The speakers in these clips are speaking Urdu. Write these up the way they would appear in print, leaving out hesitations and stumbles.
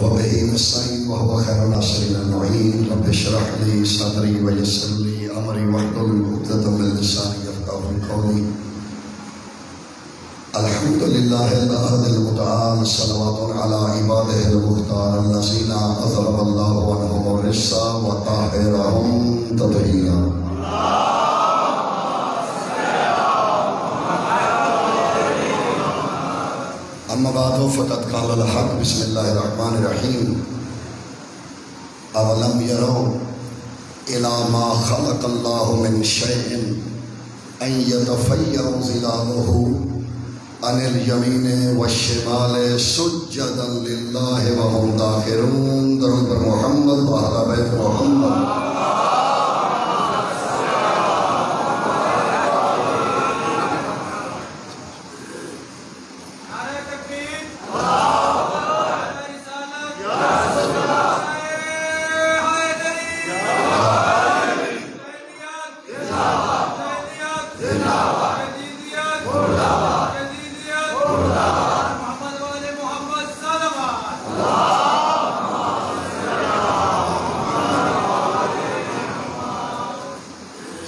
وبه نستعين وهو خير الناصرين المعين. رب اشرح لي صدري ويسر لي امري واحلل عقدة من لساني يفقهوا قولي. الحمد لله الأحد المتعال، صلوات على عباده المختار الذين أذهب الله عنهم الرجس وطهرهم تطهيرا. اما بعد فقد قال الحق. بسم الله الرحمن الرحيم. اولم يروا الى ما خلق الله من شيء ان يتفيأ ظلاله عن اليمين والشمال سجدا لله وهم داخرون. درود بر محمد و اہل بیت محمد.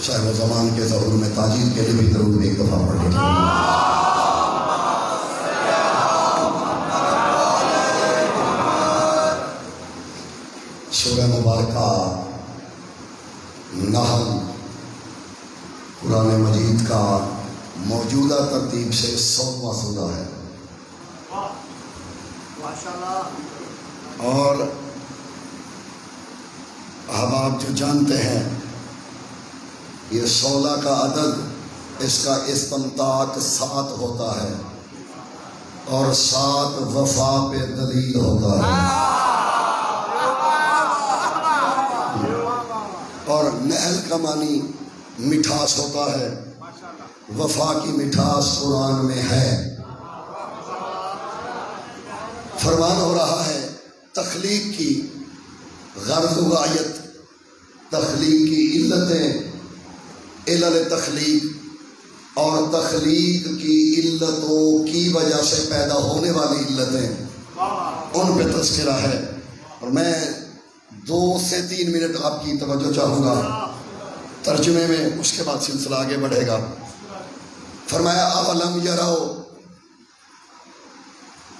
صاحب زمان کے ظہور میں تاجید کے لیے بھی درود ایک دفعہ پڑھ لیتے ہیں. سورہ مبارکہ نحل قرآن مجید کا موجودہ ترتیب سے 100واں سورہ ہے، اور احباب جو جانتے ہیں یہ 16 کا عدد، اس کا استمتاق 7 ہوتا ہے اور 7 وفا پہ دلیل ہوتا ہے. اور نحل کا معنی مٹھاس ہوتا ہے. وفا کی مٹھاس قرآن میں ہے. فرمان ہو رہا ہے تخلیق کی غرض و غایت، تخلیق کی علتیں، علل تخلیق اور تخلیق کی علتوں کی وجہ سے پیدا ہونے والی علتیں، ان پہ تذکرہ ہے. اور میں 2 سے 3 منٹ آپ کی توجہ چاہوں گا ترجمے میں، اس کے بعد سلسلہ آگے بڑھے گا. فرمایا اولم یرو،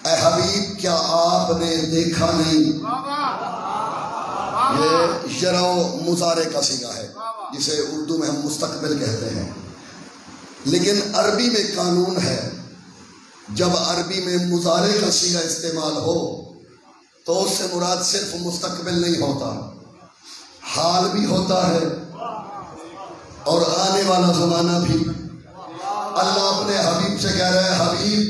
اے حبیب کیا آپ نے دیکھا نہیں. یہ یرو مضارع کا صیغہ ہے جسے اردو میں ہم مستقبل کہتے ہیں، لیکن عربی میں قانون ہے جب عربی میں مضارع کا صیغہ استعمال ہو تو اس سے مراد صرف مستقبل نہیں ہوتا، حال بھی ہوتا ہے اور آنے والا زمانہ بھی. اللہ اپنے حبیب سے کہہ رہا ہے حبیب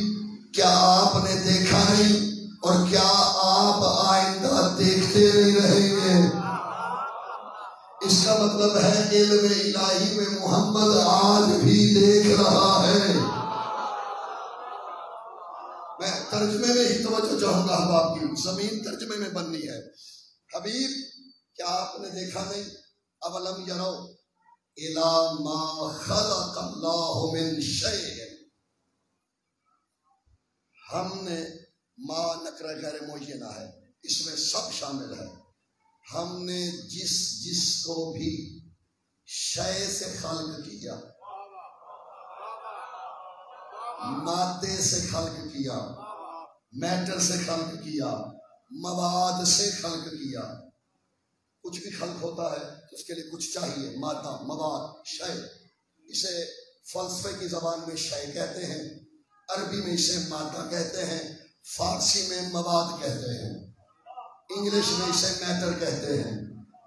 کیا آپ نے دیکھا نہیں اور کیا آپ آئندہ دیکھتے نہیں رہیں گے. اس کا مطلب ہے علم الہی میں محمد آج بھی دیکھ رہا ہے. میں ترجمے میں ہی توجہ چاہوں گا احباب کی، زمین ترجمے میں بننی ہے. حبیب کیا آپ نے دیکھا نہیں؟ اولم یرو الی ما خلق اللہ من شیء. ہم نے ما نکرہ غیر معینہ ہے، اس میں سب شامل ہے. ہم نے جس کو بھی شے سے خلق کیا، مادے سے خلق کیا، میٹر سے خلق کیا، مواد سے خلق کیا. کچھ بھی خلق ہوتا ہے تو اس کے لیے کچھ چاہیے، مادہ، مواد، شے. اسے فلسفے کی زبان میں شے کہتے ہیں، عربی میں اسے مادہ کہتے ہیں، فارسی میں مواد کہتے ہیں، انگلش میں اسے میٹر کہتے ہیں.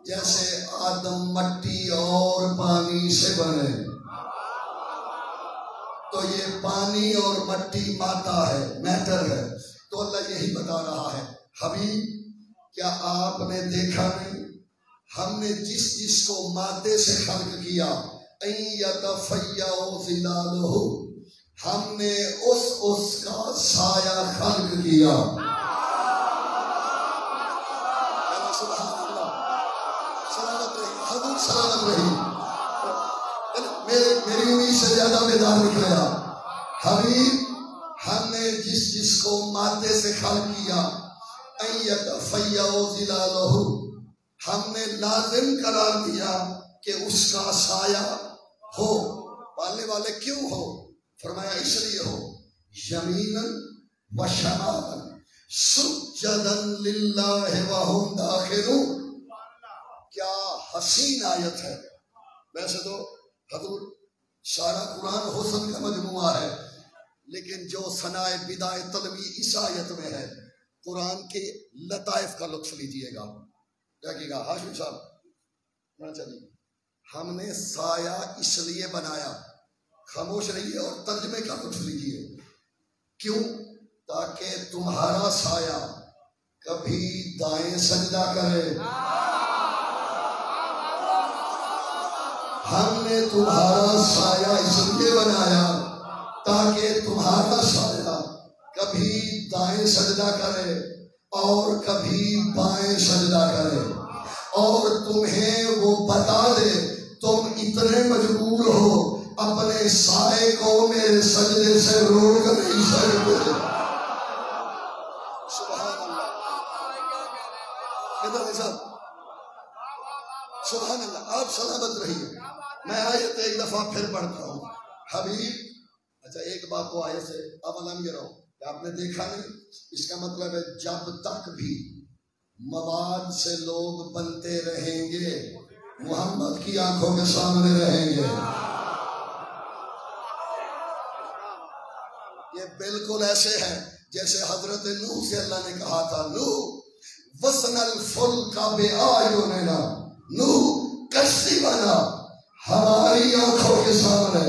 جیسے آدم مٹی اور پانی سے بنے تو یہ پانی اور مٹی مادہ ہے، میٹر ہے. تو اللہ یہی بتا رہا ہے حبیب کیا آپ نے دیکھا نہیں ہم نے جس کو مادے سے خلق کیا، ان یتفیأ ظلالہ، ہم نے اس کا سایہ خلق کیا. سلامت رہی. میری امید سے زیادہ بیدار نکلیا. حبیب ہم نے جس کو مادے سے خلق کیا، یتفیع ظلالہ، ہم نے لازم قرار دیا کہ اس کا سایہ ہو. پالنے والے کیوں ہو؟ فرمایا اس لیے ہو یمینا و شمالا سجدا للہ وہم داخلون. کیا حسین آیت ہے. ویسے تو حضور سارا قرآن حسن کا مجموعہ ہے، لیکن جو ثنائے بدائے طلبی اس آیت میں ہے، قرآن کے لطائف کا لطف لیجئے گا. دیکھیے گا ہاشمی صاحب چلیے. ہم نے سایہ اس لیے بنایا، خاموش رہیے اور ترجمے کا لطف لیجئے. کیوں؟ تاکہ تمہارا سایہ کبھی دائیں سجدہ کرے. ہم نے تمہارا سایہ اس لیے بنایا تاکہ تمہارا سایہ کبھی دائیں سجدہ کرے اور کبھی بائیں سجدہ کرے، اور تمہیں وہ بتا دے تم اتنے مجبور ہو اپنے سائے کو میرے سجدے سے روک نہیں سکتے. سبحان اللہ. کدھر ہے صاحب؟ سبحان اللہ. آپ سلامت رہیے. میں آیت ایک دفعہ پھر پڑھتا ہوں. حبیب اچھا ایک بات تو آیت سے اولم یہ رہو کہ آپ نے دیکھا نہیں، اس کا مطلب ہے جب تک بھی مواد سے لوگ بنتے رہیں گے محمد کی آنکھوں کے سامنے رہیں گے. یہ بالکل ایسے ہے جیسے حضرت نوح سے اللہ نے کہا تھا نوح وسن الفلک بأعیننا، نوح کشتی بنا ہماری آنکھوں کے سامنے.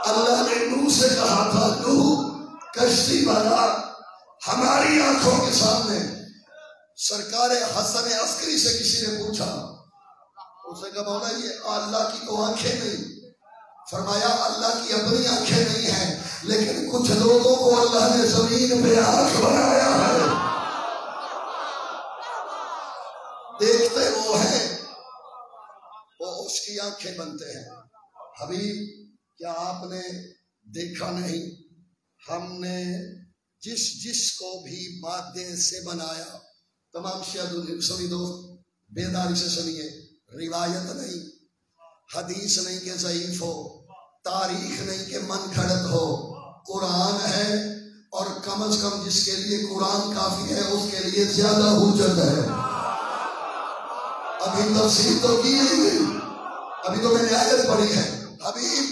اللہ نے نوح سے کہا تھا نوح کشتی بنا ہماری آنکھوں کے سامنے. سرکار حسن عسکری سے کسی نے پوچھا، اسے کہا مولا یہ اللہ کی تو آنکھیں نہیں. فرمایا اللہ کی اپنی آنکھیں نہیں ہیں، لیکن کچھ لوگوں کو اللہ نے زمین پہ آنکھ بنایا ہے. دیکھتے وہ ہیں، وہ اس کی آنکھیں بنتے ہیں. حبیب کیا آپ نے دیکھا نہیں ہم نے جس کو بھی مادے سے بنایا، تمام شاید سنی دوست بیداری سے سنیے، روایت نہیں، حدیث نہیں کہ ضعیف ہو، تاریخ نہیں کہ من گھڑت ہو، قرآن ہے، اور کم از کم جس کے لیے قرآن کافی ہے اس کے لیے زیادہ حجت ہے. ابھی تفسیر تو کی نہیں، ابھی تو میں نے آیت پڑھی ہے. حبیب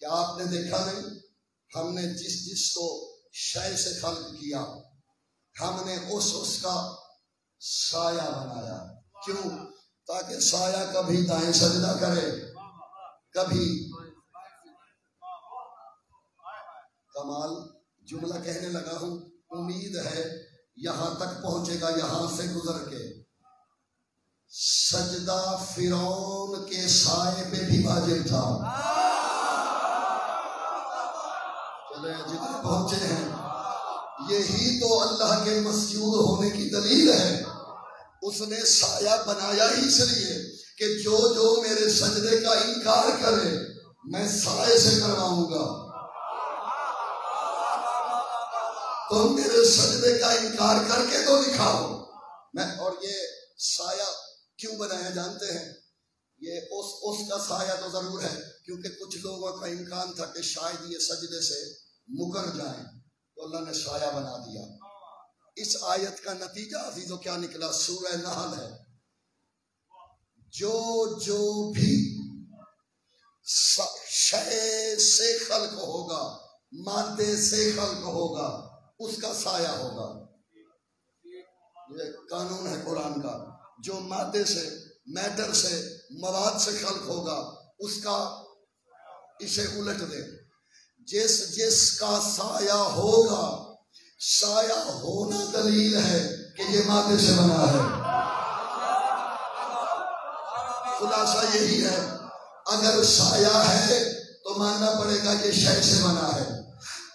کیا آپ نے دیکھا نہیں ہم نے جس کو شے سے خلق کیا ہم نے اس کا سایہ بنایا. کیوں؟ تاکہ سایہ کبھی دائیں سجدہ کرے کبھی. کمال جملہ کہنے لگا ہوں، امید ہے یہاں تک پہنچے گا. یہاں سے گزر کے سجدہ فرعون کے سائے پہ بھی واجب تھا. چلے جتنے پہنچے ہیں، یہی تو اللہ کے مسجود ہونے کی دلیل ہے. اس نے سایہ بنایا ہی اس لیے کہ جو میرے سجدے کا انکار کرے میں سائے سے کرواؤں گا. تم میرے سجدے کا انکار کر کے تو دکھاؤ. میں اور یہ سایہ کیوں بنایا جانتے ہیں؟ یہ اس کا سایہ تو ضرور ہے کیونکہ کچھ لوگوں کا امکان تھا کہ شاید یہ سجدے سے مکر جائیں، تو اللہ نے سایہ بنا دیا. اس آیت کا نتیجہ عزیزو کیا نکلا؟ سورہ نحل ہے. جو بھی شے سے خلق ہوگا، مادے سے خلق ہوگا، اس کا سایہ ہوگا. یہ قانون ہے قرآن کا. جو مادے سے، میٹر سے، مواد سے خلق ہوگا اس کا اسے الٹ دے. جس کا سایہ ہوگا، سایہ ہونا دلیل ہے کہ یہ مادے سے بنا ہے. خلاصہ یہی ہے، اگر سایہ ہے تو ماننا پڑے گا یہ شے سے بنا ہے،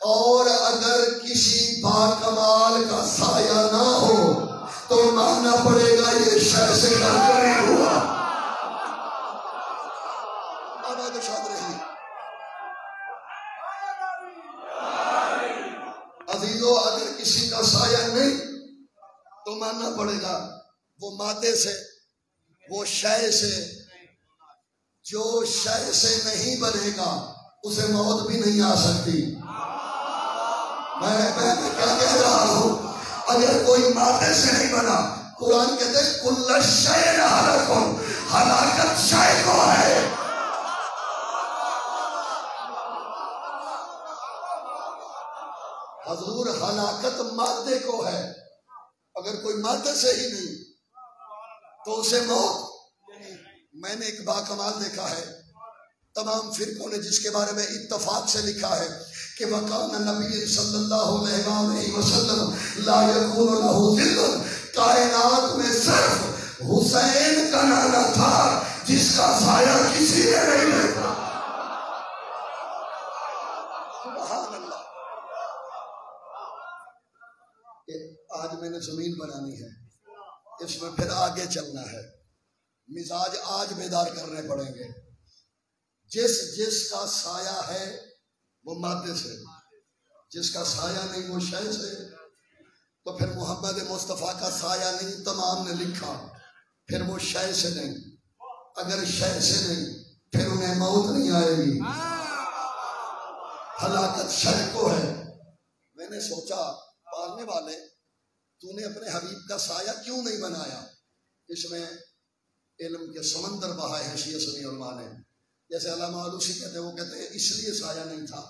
اور اگر کسی باکمال کا سایہ نہ ہو تو ماننا پڑے گا یہ شے سے نہیں ہوا. اب آگے شاد رہی عزیزو، اگر کسی کا سایہ نہیں تو ماننا پڑے گا وہ مادے سے، وہ شے سے، جو شے سے نہیں بنے گا اسے موت بھی نہیں آ سکتی۔ میں کیا کہہ رہا ہوں؟ اگر کوئی مادے سے نہیں بنا، قرآن کہتے ہیں کل شیء ہلاک، ہلاکت شے کو ہے۔ حضور ہلاکت مادے کو ہے، اگر کوئی مادے سے ہی نہیں تو اسے موت۔ میں نے ایک باکمال دیکھا ہے، تمام فرقوں نے جس کے بارے میں اتفاق سے لکھا ہے کہ وَقَانَ نبی صلی اللہ علیہ وسلم لا يَكُونُ لَهُ ذِلٌّ، کائنات میں صرف حسین کا نانا تھا جس کا سایہ کسی نے نہیں دیکھا۔ سبحان اللہ۔ آج میں نے زمین بنانی ہے، اس میں پھر آگے چلنا ہے، مزاج آج بیدار کرنے پڑیں گے۔ جس کا سایہ ہے وہ مادے سے، جس کا سایہ نہیں وہ شے سے، تو پھر محمد مصطفیٰ کا سایہ نہیں، تمام نے لکھا، پھر وہ شے سے نہیں، اگر شے سے نہیں پھر انہیں موت نہیں آئے گی، ہلاکت شے کو ہے۔ میں نے سوچا پالنے والے تو نے اپنے حبیب کا سایہ کیوں نہیں بنایا؟ اس میں علم کے سمندر بہائے ہیں شیعہ سنی علماء نے۔ جیسے علامہ آلوسی کہتے ہیں، وہ کہتے ہیں اس لیے سایہ نہیں تھا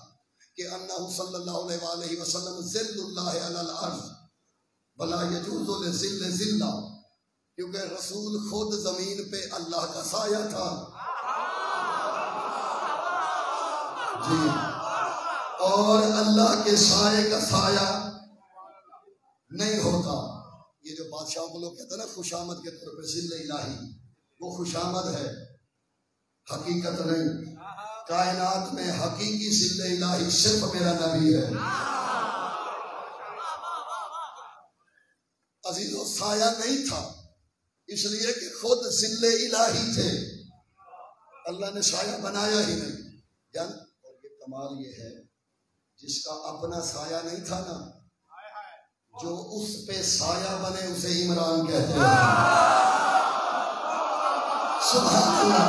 کہ انہ صلی اللہ علیہ وآلہ وسلم ذل اللہ علی الارض ولا یجوز لذل ذلہ، کیونکہ رسول خود زمین پہ اللہ کا سایہ تھا۔ جی، اور اللہ کے سائے کا سایہ نہیں ہوتا۔ یہ جو بادشاہوں کو لوگ کہتے ہیں نا خوش آمد کے طور پہ ذل الہی، وہ خوش آمد ہے، حقیقت نہیں۔ کائنات میں حقیقی ذل الہی صرف میرا نبی ہے۔ عزیزو، سایہ نہیں تھا اس لیے کہ خود ذل الہی تھے، اللہ نے سایہ بنایا ہی نہیں۔ جان اور یہ کمال یہ ہے، جس کا اپنا سایہ نہیں تھا نا، جو اس پہ سایہ بنے اسے عمران کہتے ہیں۔ سبحان اللہ۔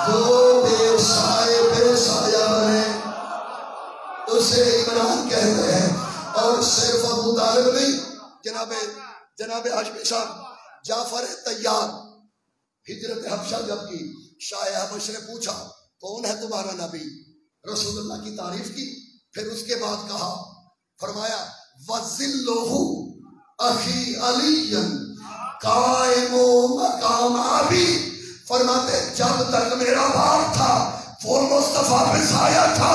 جو بے سائے پہ سایہ بنے اسے عمران کہتے ہیں۔ اور صرف ابو طالب نہیں، جناب ہاشمی صاحب جعفر طیار ہجرت حبشہ جب کی، شاہ حبش نے پوچھا کون ہے تمہارا نبی؟ رسول اللہ کی تعریف کی، پھر اس کے بعد کہا، فرمایا وَذِلُّهُ أَخِي عَلِيًّا قَائِمُ مَقَامَ أَبِي، فرماتے جب تک میرا باپ تھا وہ مصطفیٰ پہ سایہ تھا،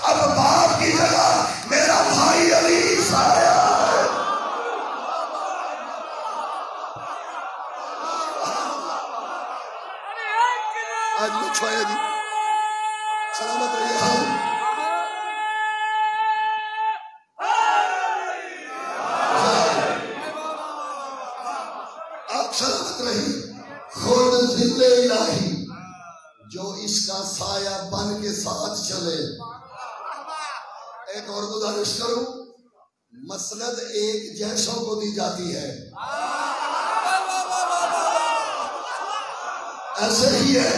اب باپ کی جگہ میرا بھائی علی سایہ ہے۔ آج لطفایا جی سلامت رہیے۔ آپ سلامت رہیے۔ خود ذل الہی جو اس کا سایہ بن کے ساتھ چلے۔ ایک اور گزارش کروں، مسند ایک جیسوں کو دی جاتی ہے، ایسے ہی ہے۔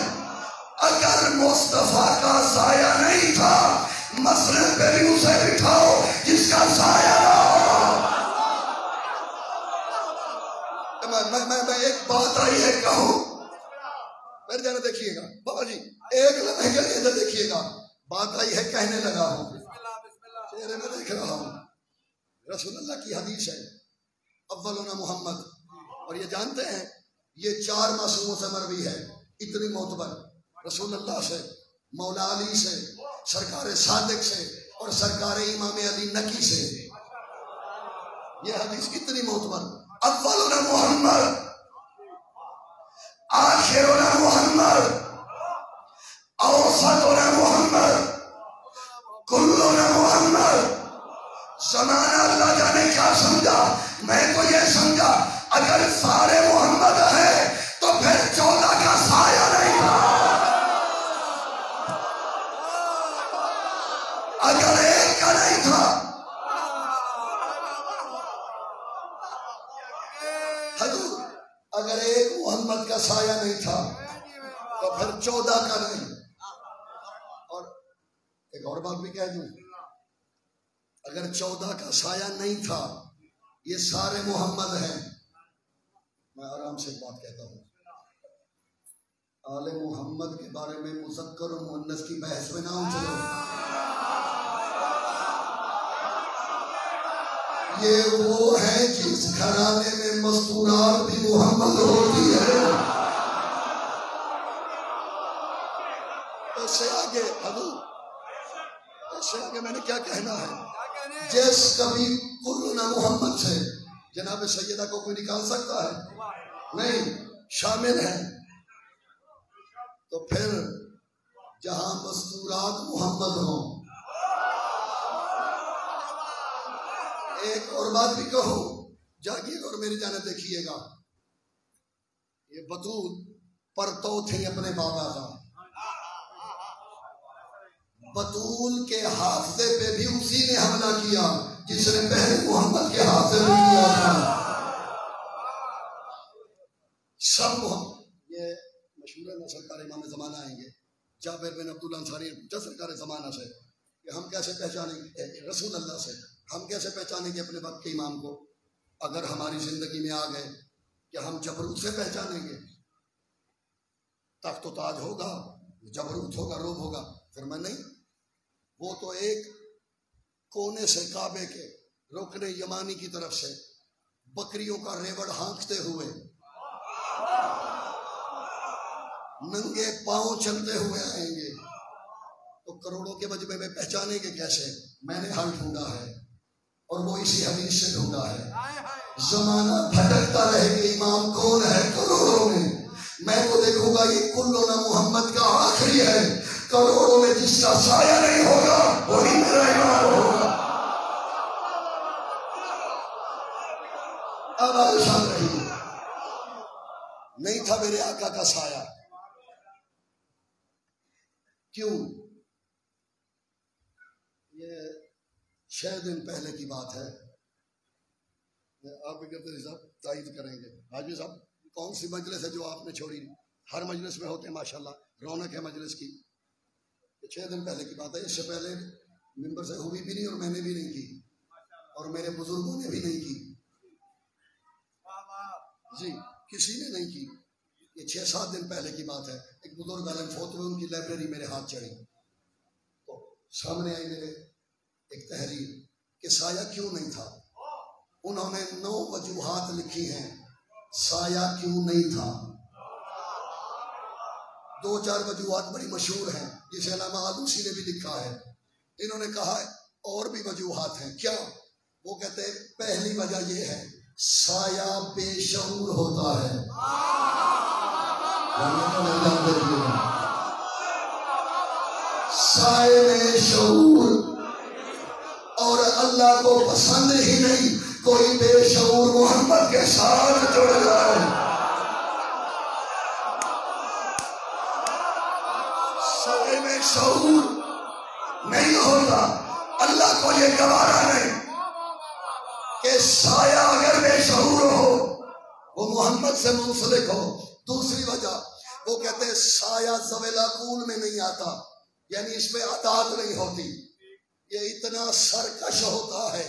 اگر مصطفیٰ کا سایہ نہیں تھا، مسند پہ بھی اسے بٹھاؤ جس کا سایہ نہ ہو۔ میں ایک بات آئی ہے کہوں، میرے جانا دیکھیے گا بابا جی، ایک لمحے کے لیے ادھر دیکھیے گا، بات آئی ہے کہنے لگا ہوں، چہرے میں دیکھ رہا ہوں۔ رسول اللہ کی حدیث ہے اولنا محمد، اور یہ جانتے ہیں یہ 4 معصوموں سے مروی ہے، اتنی معتبر، رسول اللہ سے، مولا علی سے، سرکار صادق سے، اور سرکار امام علی نقی سے۔ یہ حدیث اتنی معتبر، اولنا محمد، آخرنا محمد، اوسطنا محمد، کلنا محمد۔ زمانہ اللہ جانے کیا سمجھا، میں تو یہ سمجھا اگر سارے محمد ہیں تو پھر 14 کا سایہ نہیں تھا، اگر ایک کا نہیں تھا محمد کا سایہ نہیں تھا تو پھر 14 کا نہیں. اور ایک اور بات بھی کہہ دوں، اگر 14 کا سایہ نہیں تھا، یہ سارے محمد ہیں. میں آرام سے ایک بات کہتا ہوں، آل محمد کے بارے میں مذکر و مؤنث کی بحث میں نہ چلو. یہ وہ ہے جس گھرانے میں مستورات بھی محمد ہوتی ہے. اس سے آگے حضور، اس سے آگے میں نے کیا کہنا ہے؟ جس کبھی کلنا محمد سے جناب سیدہ کو کوئی نکال سکتا ہے؟ نہیں، شامل ہے. تو پھر جہاں مستورات محمد ہوں. ایک اور بات بھی کہو، جاگیے اور میری جانب دیکھیے گا. یہ بطول پرتو تھے اپنے بابا کا. بطول کے حافظے پہ بھی اسی نے حملہ کیا جس نے پہلے محمد کے حافظے پہ کیا تھا. سب محمد. یہ مشہور ہے، سرکار امام زمانہ آئیں گے، جابر بن عبداللہ انصاری نے پوچھا سرکار زمانہ سے کہ ہم کیسے پہچانیں گے رسول اللہ سے، ہم کیسے پہچانیں گے اپنے وقت کے امام کو؟ اگر ہماری زندگی میں آ گئے کہ ہم جبروت سے پہچانیں گے؟ تخت و تاج ہوگا، جبروت ہوگا، روب ہوگا. پھر میں نہیں، وہ تو ایک کونے سے کعبے کے رکن یمانی کی طرف سے بکریوں کا ریوڑ ہانکتے ہوئے ننگے پاؤں چلتے ہوئے آئیں گے. تو کروڑوں کے مجمع میں پہچانیں گے کیسے؟ میں نے حل ڈھونڈا ہے اور وہ اسی حدیث سے ڈھونڈا ہے. زمانہ بھٹکتا رہے کہ امام کون ہے کروڑوں میں، میں تو دیکھوں گا یہ کلنا محمد کا آخری ہے. کروڑوں میں جس کا سایہ نہیں ہوگا وہی میرا امام ہوگا. اب آسان رہی، نہیں تھا میرے آقا کا سایہ. کیوں؟ یہ 6 دن پہلے کی بات ہے. آپ بھی کہتے ہیں صاحب تائید کریں گے. حاجی صاحب کون سی مجلس ہے جو آپ نے چھوڑی؟ ہر مجلس میں ہوتے ہیں ماشاءاللہ، رونق ہے مجلس کی. 6 دن پہلے کی بات ہے. اس سے پہلے ممبر سے ہوئی بھی نہیں اور میں نے بھی نہیں کی اور میرے بزرگوں نے بھی نہیں کی. جی کسی نے نہیں کی. یہ 6-7 دن پہلے کی بات ہے. ایک بزرگ عالم فوت ہوئے، ان کی لائبریری میرے ہاتھ چڑھی تو سامنے آئی میرے ایک تحریر کہ سایہ کیوں نہیں تھا. انہوں نے 9 وجوہات لکھی ہیں سایہ کیوں نہیں تھا. 2-4 وجوہات بڑی مشہور ہیں جسے علامہ آلوسی نے بھی لکھا ہے. انہوں نے کہا اور بھی وجوہات ہیں. کیا؟ وہ کہتے ہیں پہلی وجہ یہ ہے سایہ بے شعور ہوتا ہے. سایہ بے شعور، اور اللہ کو پسند ہی نہیں کوئی بے شعور محمد کے ساتھ جڑ جائے. سایہ میں شعور نہیں ہوتا. اللہ کو یہ گوارا نہیں کہ سایہ اگر بے شعور ہو وہ محمد سے منسلک ہو. دوسری وجہ وہ کہتے ہیں سایہ ذوی العقول میں نہیں آتا، یعنی اس میں عطاعت نہیں ہوتی. یہ اتنا سرکش ہوتا ہے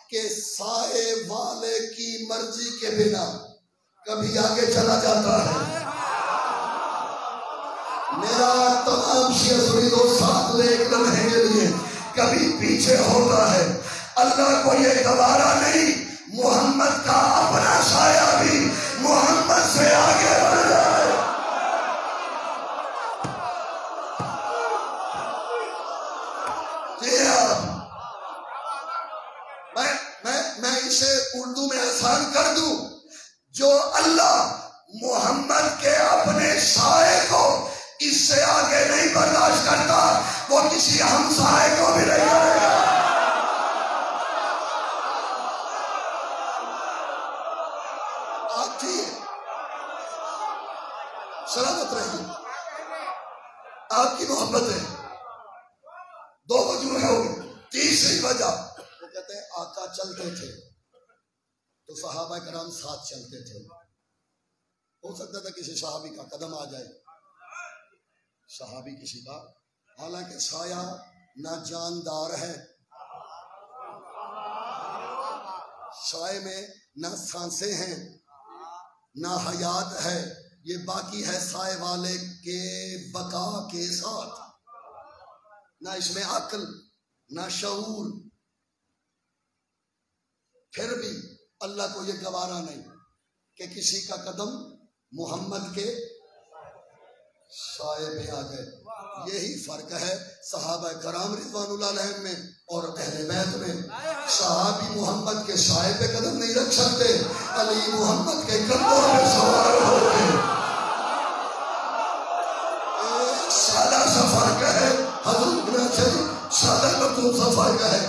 کہ سائے والے کی مرضی کے بنا کبھی آگے چلا جاتا ہے. میرا تمام شیعہ سنی دوست ساتھ لے ایک لمحے کے لیے کبھی پیچھے ہوتا ہے. اللہ کو یہ گوارا نہیں محمد کا اپنا سایہ بھی محمد سے آگے بڑھ جائے. میں اسے اردو میں آسان کر دوں. جو اللہ محمد کے اپنے سائے کو اس سے آگے نہیں برداشت کرتا وہ کسی ہمسائے کو بھی نہیں کرے گا. آپ جی سلامت رہیے. آپ کی محبت ہے. 2 وجوہ ہوگی. تیسری وجہ وہ کہتے ہیں آقا چلتے تھے تو صحابہ کرام ساتھ چلتے تھے. ہو سکتا تھا کسی صحابی کا قدم آ جائے، صحابی کسی کا، حالانکہ سایہ نہ جاندار ہے، سائے میں نہ سانسیں ہیں نہ حیات ہے، یہ باقی ہے سائے والے کے بقا کے ساتھ، نہ اس میں عقل نہ شعور، پھر بھی اللہ کو یہ گوارا نہیں کہ کسی کا قدم محمد کے سائے میں آ گئے۔ یہی فرق ہے صحابہ کرام رضوان اللہ علیہم میں اور اہل بیت میں۔ صحابی محمد کے سائے پہ قدم نہیں رکھ سکتے، علی محمد کے کندھوں پہ سوار ہو کے۔ ایک سادہ سا فرق ہے، حضرت سادہ مطلوب سا فرق ہے،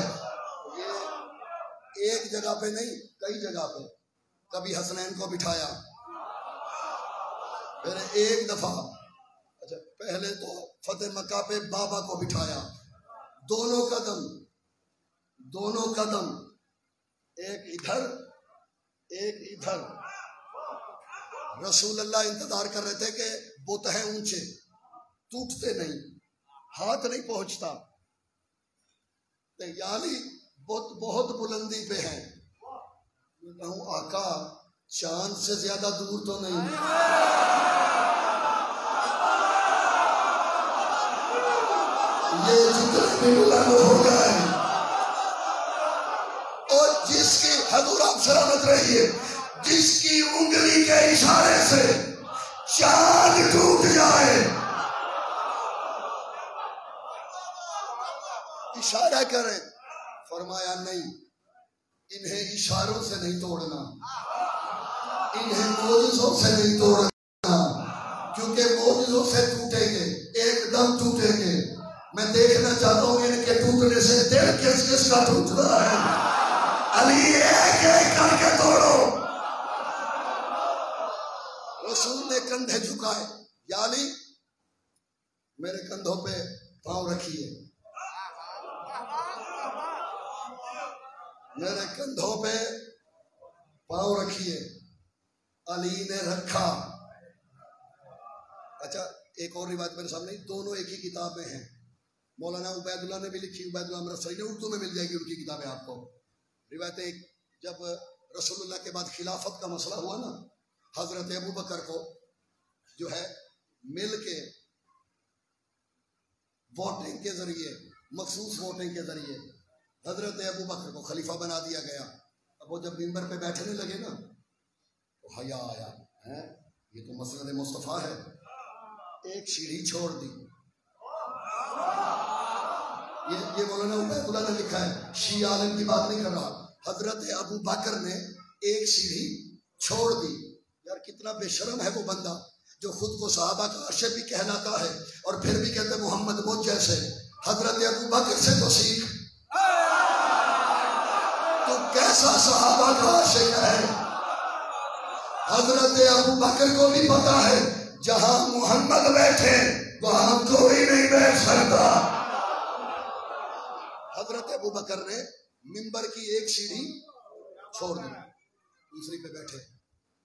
یہ ایک جگہ پہ نہیں کئی جگہ پہ۔ کبھی حسنین کو بٹھایا، پھر ایک دفعہ پہلے تو فتح مکہ پہ بابا کو بٹھایا، دونوں قدم ایک ادھر ایک ادھر۔ رسول اللہ انتظار کر رہے تھے کہ بت ہیں اونچے، ٹوٹتے نہیں، ہاتھ نہیں پہنچتا، یعنی بت بہت بلندی پہ ہیں۔ میں کہوں آقا چاند سے زیادہ دور تو نہیں، یہ جتنے بھی بلند ہو گئے، اور جس کی حضور آپ سلامت رہیے، جس کی انگلی کے اشارے سے چاند ٹوٹ جائے، اشارہ کریں، فرمایا نہیں، انہیں اشاروں سے نہیں توڑنا، انہیں معجزوں سے نہیں توڑنا، کیونکہ معجزوں سے ٹوٹیں گے، ایک دم ٹوٹیں گے۔ میں دیکھنا چاہتا ہوں ان کے ٹوٹنے سے دل کس کس کا ٹوٹ رہا ہے۔ علی ایک ایک کر کے توڑو۔ رسول نے کندھے جھکائے، یا علی میرے کندھوں پہ پاؤں رکھیے، میرے کندھوں پہ پاؤں رکھیے۔ علی نے رکھا۔ اچھا ایک اور روایت میرے سامنے، دونوں ایک ہی کتاب میں ہیں، مولانا عبید اللہ نے بھی لکھی، عبید اللہ امرتسری نے، اردو میں مل جائے گی ان کی کتابیں آپ کو۔ روایت ایک، جب رسول اللہ کے بعد خلافت کا مسئلہ ہوا نا، حضرت ابو بکر کو جو ہے مل کے ووٹنگ کے ذریعے، مخصوص ووٹنگ کے ذریعے حضرت ابو بکر کو خلیفہ بنا دیا گیا۔ اب وہ جب منبر پہ بیٹھنے لگے نا تو حیا آیا، یہ تو مسند مصطفیٰ ہے، ایک سیڑھی چھوڑ دی۔ یہ مولانا عبید اللہ نے لکھا ہے، شیعہ عالم کی بات نہیں کر رہا۔ حضرت ابو بکر نے ایک سیڑھی چھوڑ دی۔ یار کتنا بے شرم ہے وہ بندہ جو خود کو صحابہ کا عاشق بھی کہلاتا ہے اور پھر بھی کہتے محمد مجھ جیسے۔ حضرت ابو بکر سے تو سیکھ، تو کیسا صحابہ کا عاشق ہے۔ حضرت ابو بکر کو بھی پتا ہے جہاں محمد بیٹھے وہاں کوئی نہیں بیٹھ سکتا۔ حضرت ابو بکر نے منبر کی ایک سیڑھی چھوڑ دی، دوسری پہ بیٹھے۔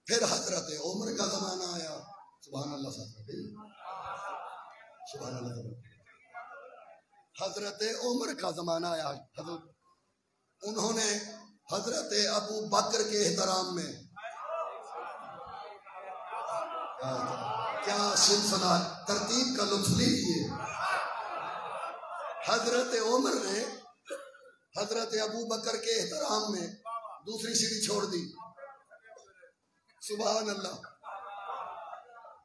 پھر حضرت عمر کا زمانہ آیا، سبحان اللہ سبحان اللہ، حضرت عمر کا زمانہ آیا، انہوں نے حضرت ابو بکر کے احترام میں کیا سلسلہ ترتیب کا لطف لیجیے۔ حضرت عمر نے حضرت ابو بکر کے احترام میں دوسری سیڑھی چھوڑ دی، سبحان اللہ۔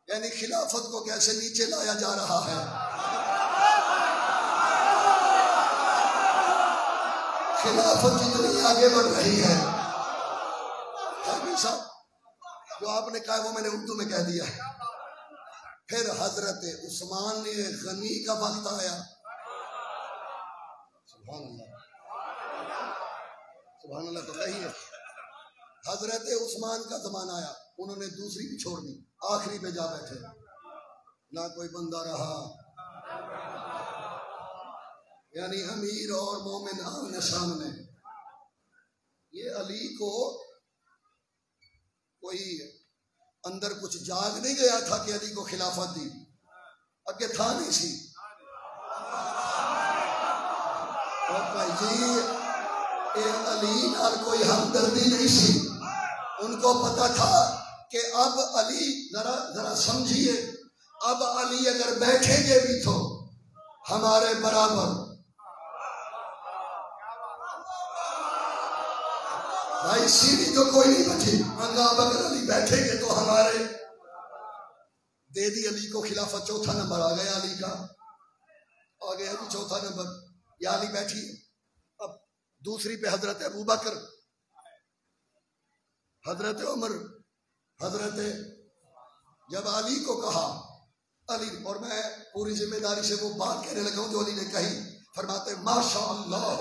یعنی خلافت کو کیسے نیچے لایا جا رہا ہے۔ خلافت جتنی آگے بڑھ رہی ہے، صاحب جو آپ نے کہا وہ میں نے اردو میں کہہ دیا ہے۔ پھر حضرت عثمان غنی کا وقت آیا، سبحان اللہ سبحان اللہ، تو صحیح ہے۔ حضرت عثمان کا زمانہ آیا، انہوں نے دوسری بھی چھوڑ دی، آخری پہ جا بیٹھے، نہ کوئی بندہ رہا، یعنی امیر اور مومن آمنے سامنے۔ یہ علی کو کوئی اندر کچھ جاگ نہیں گیا تھا کہ علی کو خلافت دی؟ اگے تھا نہیں سی؟ اور بھائی جی اے علی نال کوئی ہمدردی نہیں سی، ان کو پتا تھا کہ اب علی ذرا سمجھیے، اب علی اگر بیٹھیں گے بھی تو ہمارے برابر، بھائی سیڑھی تو کوئی نہیں بچی، اب اگر علی بیٹھیں گے تو ہمارے، دے دی علی کو خلافت، چوتھا نمبر آ گیا علی کا، آ گیا جی چوتھا نمبر، یا علی بیٹھی۔ اب دوسری پہ حضرت ابو بکر، حضرت عمر، حضرت، جب علی کو کہا علی، اور میں پوری ذمہ داری سے وہ بات کہنے لگا ہوں جو علی نے کہی، فرماتے ماشاء اللہ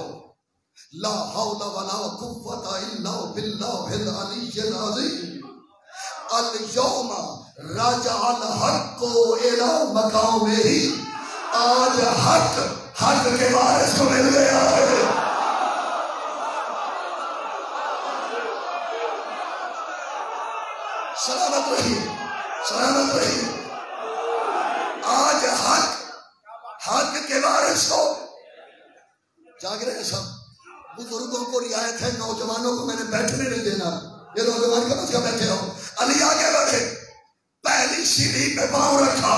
لا حول ولا قوت الا باللہ العلی العظیم، اليوم رجع الحق الى مقامہ، آج حق کے وارث کو مل گیا ہے۔ سلامت رہیے، سلامت رہیے، آج حق کے وارث کو، جاگ رہے ہیں سب، بزرگوں کو رعایت ہے، نوجوانوں کو میں نے بیٹھنے نہیں دینا، یہ نوجوان کم از کم بیٹھے ہو۔ علی آگے بڑھے، پہلی سیڑھی پہ پاؤں رکھا،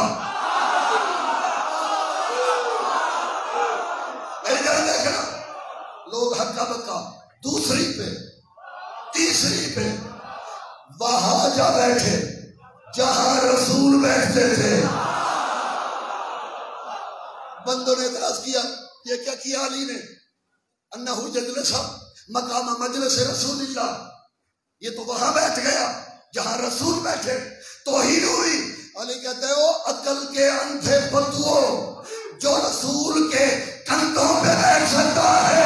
میری جان دیکھنا، لوگ ہکا بکا، دوسری پہ، تیسری پہ، وہاں جا بیٹھے جہاں رسول بیٹھتے تھے۔ بندوں نے اعتراض کیا، یہ کیا کیا علی نے؟ انہو جلس مقام مجلس رسول اللہ، یہ تو وہاں بیٹھ گیا جہاں رسول بیٹھے، توہین ہوئی۔ علی کہتے ہو عقل کے اندھے فتوو، جو رسول کے کندھوں پہ بیٹھ سکتا ہے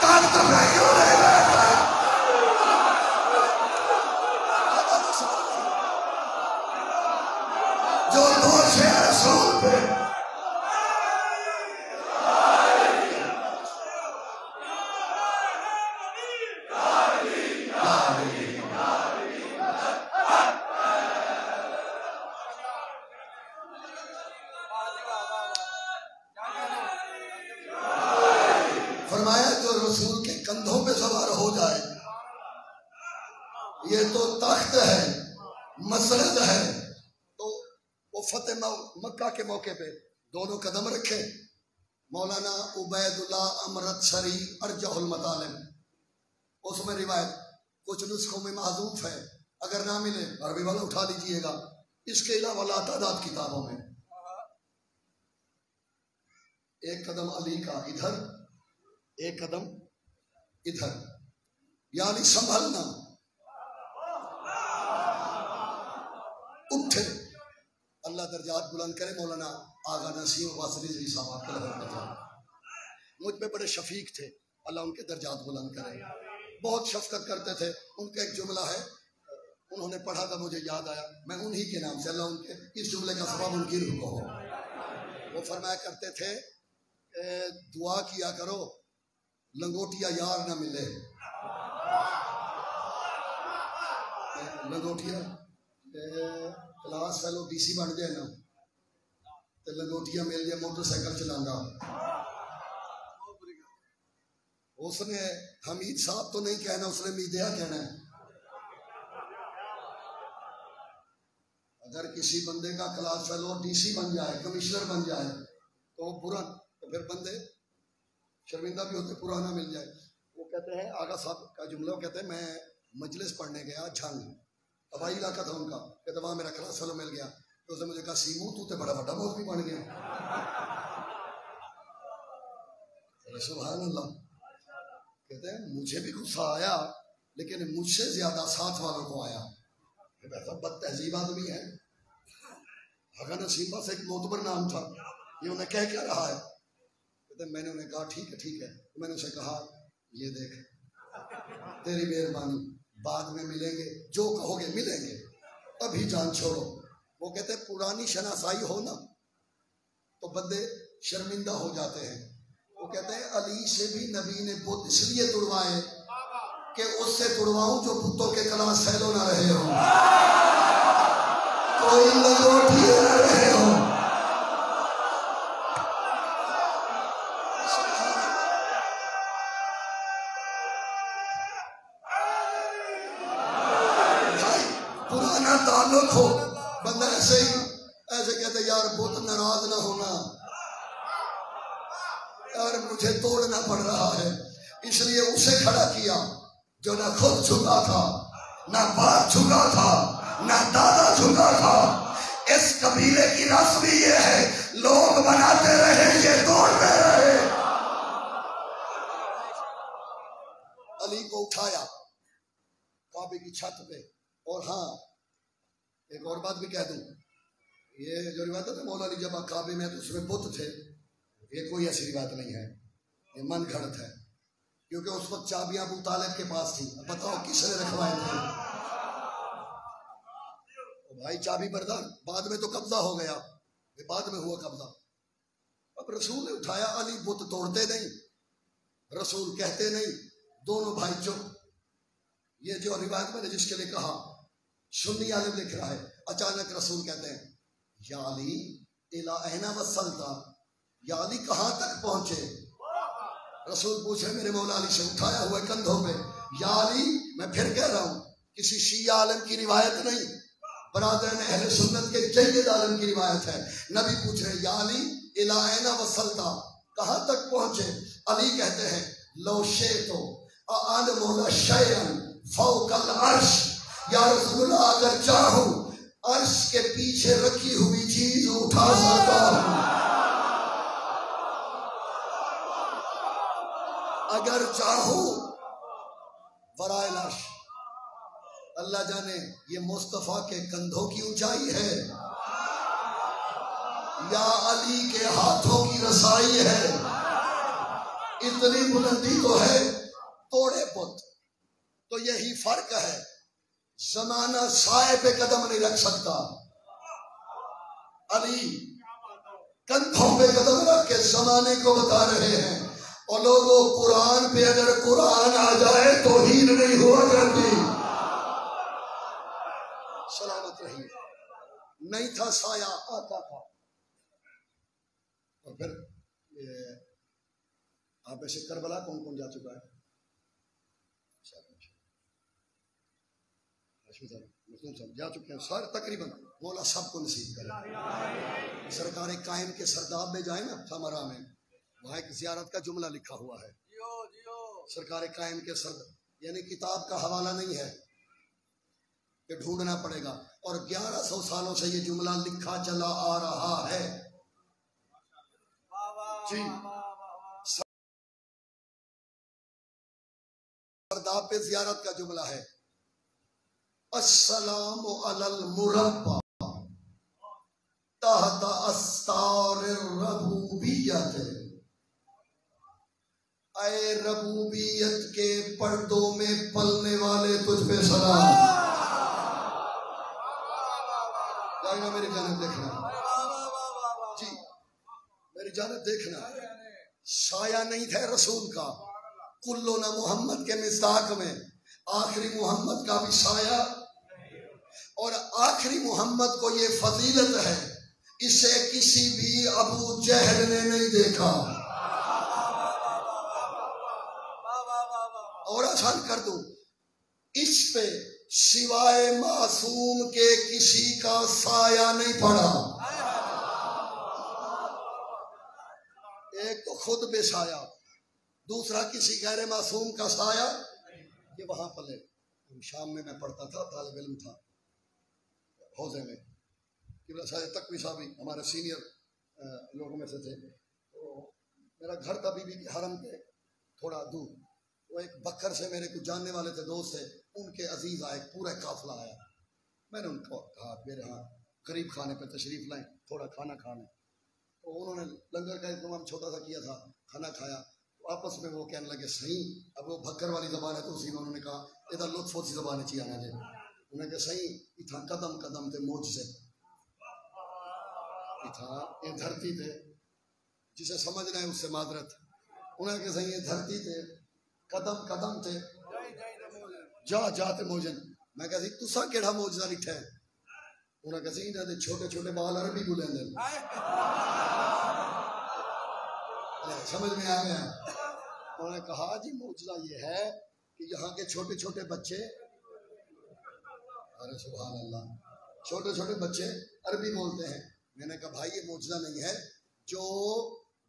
طاقت میں کیوں نہیں بیٹھتا؟ جو دوش ہے رسول پہ، فرمایا جو رسول کے کندھوں پہ سوار ہو جائے، یہ تو تخت ہے، مسند ہے، تو وہ فتح مکہ کے موقع پہ دونوں قدم رکھے۔ مولانا عبید اللہ امرت شری ارجح المطالب، اس میں روایت کچھ نسخوں میں محذوف ہے، اگر نہ ملے عربی والا اٹھا لیجئے گا، اس کے علاوہ لاتعداد کتابوں میں ایک قدم علی کا ادھر، ایک قدم ادھر، یعنی سنبھلنا، اٹھے۔ اللہ درجات بلند کرے مولانا آغا نسیم عباس رضوی صاحب، آپ کے لئے مجھ پہ بڑے شفیق تھے، اللہ ان کے درجات بلند کرے، بہت شفقت کرتے تھے۔ ان کا ایک جملہ ہے، انہوں نے پڑھا تھا مجھے یاد آیا، میں انہی کے نام سے، اللہ ان کے اس جملے کا ثواب ان کی روح کو ہو۔ وہ فرمایا کرتے تھے دعا کیا کرو لنگوٹیا یار نہ ملے، لنگوٹیا کلاس فیلو ڈی سی بن جائے نا تو لنگوٹیا مل جائے موٹر سائیکل چلانا۔ اس نے حمید صاحب تو نہیں کہنا، اس نے میدیا کہنا ہے۔ اگر کسی بندے کا کلاس فیلو ڈی سی بن جائے، کمشنر بن جائے تو برا، تو پھر بندے شرمندہ بھی ہوتے، پرانا مل جائے۔ وہ کہتے ہیں آغا صاحب کا جملہ، وہ کہتے ہیں میں مجلس پڑھنے گیا جھنگ، ابائی علاقہ تھا ان کا، کہتے وہاں میرا کلاس فیلو مل گیا، تو اس نے مجھے کہا سیمو تو تے بڑا بڑا مولوی بن گیا۔ سبحان اللہ، کہتے ہیں مجھے بھی غصہ آیا، لیکن مجھ سے زیادہ ساتھ والوں کو آیا، ایسا بد تہذیب آدمی ہے۔ آغا نسیم بس ایک معتبر نام تھا، یہ انہیں کہہ کیا رہا ہے؟ میں نے انہیں کہا ٹھیک ہے ٹھیک ہے، میں نے اسے کہا یہ دیکھ تیری مہربانی، بعد میں ملیں گے، جو کہو گے ملیں گے، ابھی جان چھوڑو۔ وہ کہتے ہیں پرانی شناسائی ہو نا تو بندے شرمندہ ہو جاتے ہیں۔ وہ کہتے ہیں علی سے بھی نبی نے بت اس لیے توڑوائے کہ اس سے توڑواؤں جو بتوں کے کلاس فیلو نہ رہے ہوں۔ کوئی لگوٹیے نہ رہے ہو. پرانا تعلق ہو بندہ ایسے کہتے یار بہت ناراض نہ ہونا یار مجھے توڑنا پڑ رہا ہے، اس لیے اسے کھڑا کیا جو نہ خود جھکا تھا، نہ باپ جھکا تھا، نہ دادا جھکا تھا. اس قبیلے کی رسم یہ ہے لوگ بناتے رہے یہ توڑتے رہے. علی کو اٹھایا کعبے کی چھت پہ. اور ہاں ایک اور بات بھی کہہ دوں، یہ جو روایت ہے مولا علی جب کعبے میں تو اس میں بت تھے، یہ کوئی ایسی روایت نہیں ہے، یہ من گھڑت ہے، کیونکہ اس وقت چابیاں ابو طالب کے پاس تھی. بتاؤ کس نے رکھوائے تھے؟ بھائی چابی بردار. بعد میں تو قبضہ ہو گیا، بعد میں ہوا قبضہ. اب رسول نے اٹھایا. علی بت توڑتے نہیں، رسول کہتے نہیں، دونوں بھائی چپ. یہ جو روایت میں نے جس کے لیے کہا سنی عالم لکھ رہا ہے، اچانک رسول کہتے ہیں یا علی الی این وصلتا، یا علی کہاں تک پہنچے؟ رسول پوچھے میرے مولا علی سے اٹھایا ہوئے کندھوں پہ، یا علی میں پھر کہہ رہا ہوں کسی شیعہ عالم کی روایت نہیں، برادران اہل سنت کے جید عالم کی روایت ہے. نبی پوچھ رہے یا علی الی این وصلتا، کہاں تک پہنچے؟ علی کہتے ہیں لو شئتو اعلم شیئا فوق العرش، یا رسول اللہ اگر چاہوں عرش کے پیچھے رکھی ہوئی چیز اٹھا سکتا ہوں. اگر چاہوں ورائے العرش. اللہ جانے یہ مصطفیٰ کے کندھوں کی اونچائی ہے یا علی کے ہاتھوں کی رسائی ہے. اتنی بلندی تو ہے، توڑے پت. تو یہی فرق ہے، زمانہ سائے پہ قدم نہیں رکھ سکتا. علی کندھوں پہ قدم رکھ کے زمانے کو بتا رہے ہیں. اور لوگوں قرآن پہ اگر قرآن آ جائے توہین نہیں ہوا کرتی. سلامت رہیے. نہیں تھا سایہ آتا تھا. اور پھر آپ ایسے کربلا کون کون جا چکا ہے؟ جا چکے ہیں سارے تقریباً. مولا سب کو نصیب کرے. سرکار قائم کے سرداب میں جائیں نا تھامرا میں، وہاں ایک زیارت کا جملہ لکھا ہوا ہے. سرکار قائم کے سرداب، یعنی کتاب کا حوالہ نہیں ہے کہ ڈھونڈنا پڑے گا. اور 1100 سالوں سے یہ جملہ لکھا چلا آ رہا ہے. جی سرداب پہ زیارت کا جملہ ہے السلام علی المربع تحت استار الربوبیت. اے ربوبیت کے پردوں میں پلنے والے تجھ پہ سلام. جائنا میری جانب دیکھنا، جی میری جانب دیکھنا. سایہ نہیں تھا رسول کا. کلنا محمد کے مصداق میں آخری محمد کا بھی سایہ. اور آخری محمد کو یہ فضیلت ہے اسے کسی بھی ابو جہل نے نہیں دیکھا. اور آسان کر دوں، اس پہ سوائے معصوم کے کسی کا سایہ نہیں پڑا. ایک تو خود بے سایہ، دوسرا کسی غیر معصوم کا سایہ. یہ وہاں پلے شام میں پڑھتا تھا، طالب علم تھا حوضے میں. قبلہ صاحب تقوی صاحب ہمارے سینئر لوگوں میں سے تھے. تو میرا گھر تھا بی بی کے حرم کے تھوڑا دور. وہ ایک بکر سے میرے کچھ جاننے والے تھے، دوست تھے، ان کے عزیز آئے، پورا قافلہ آیا. میں نے ان کو کہا میرے ہاں قریب کھانے پہ تشریف لائیں، تھوڑا کھانا کھانے. تو انہوں نے لنگر کا انتظام چھوٹا سا کیا تھا، کھانا کھایا. آپس میں وہ کہنے لگے صحیح. اب وہ بکر والی زبان ہے تو اسی میں انہوں نے کہا ادھر لطف ہوتی زبان چی آنا جائے. انہوں نے کہا صحیح اتھا قدم قدم تے موج سے اتھا یہ دھرتی تے جسے سمجھنا ہے اس سے معذرت. انہوں نے کہا صحیح یہ دھرتی تے قدم قدم تے جا جاتے موجن. میں کہا سی تسا کیڑا موجزہ لکھا ہے؟ انہوں نے کہا دے چھوٹے چھوٹے بال عربی بولیں دے سمجھ میں آ گیا. انہوں نے کہا جی معجزہ یہ ہے کہ یہاں کے چھوٹے چھوٹے بچے، ارے سبحان اللہ، چھوٹے چھوٹے بچے عربی بولتے ہیں. میں نے کہا بھائی یہ معجزہ نہیں ہے، جو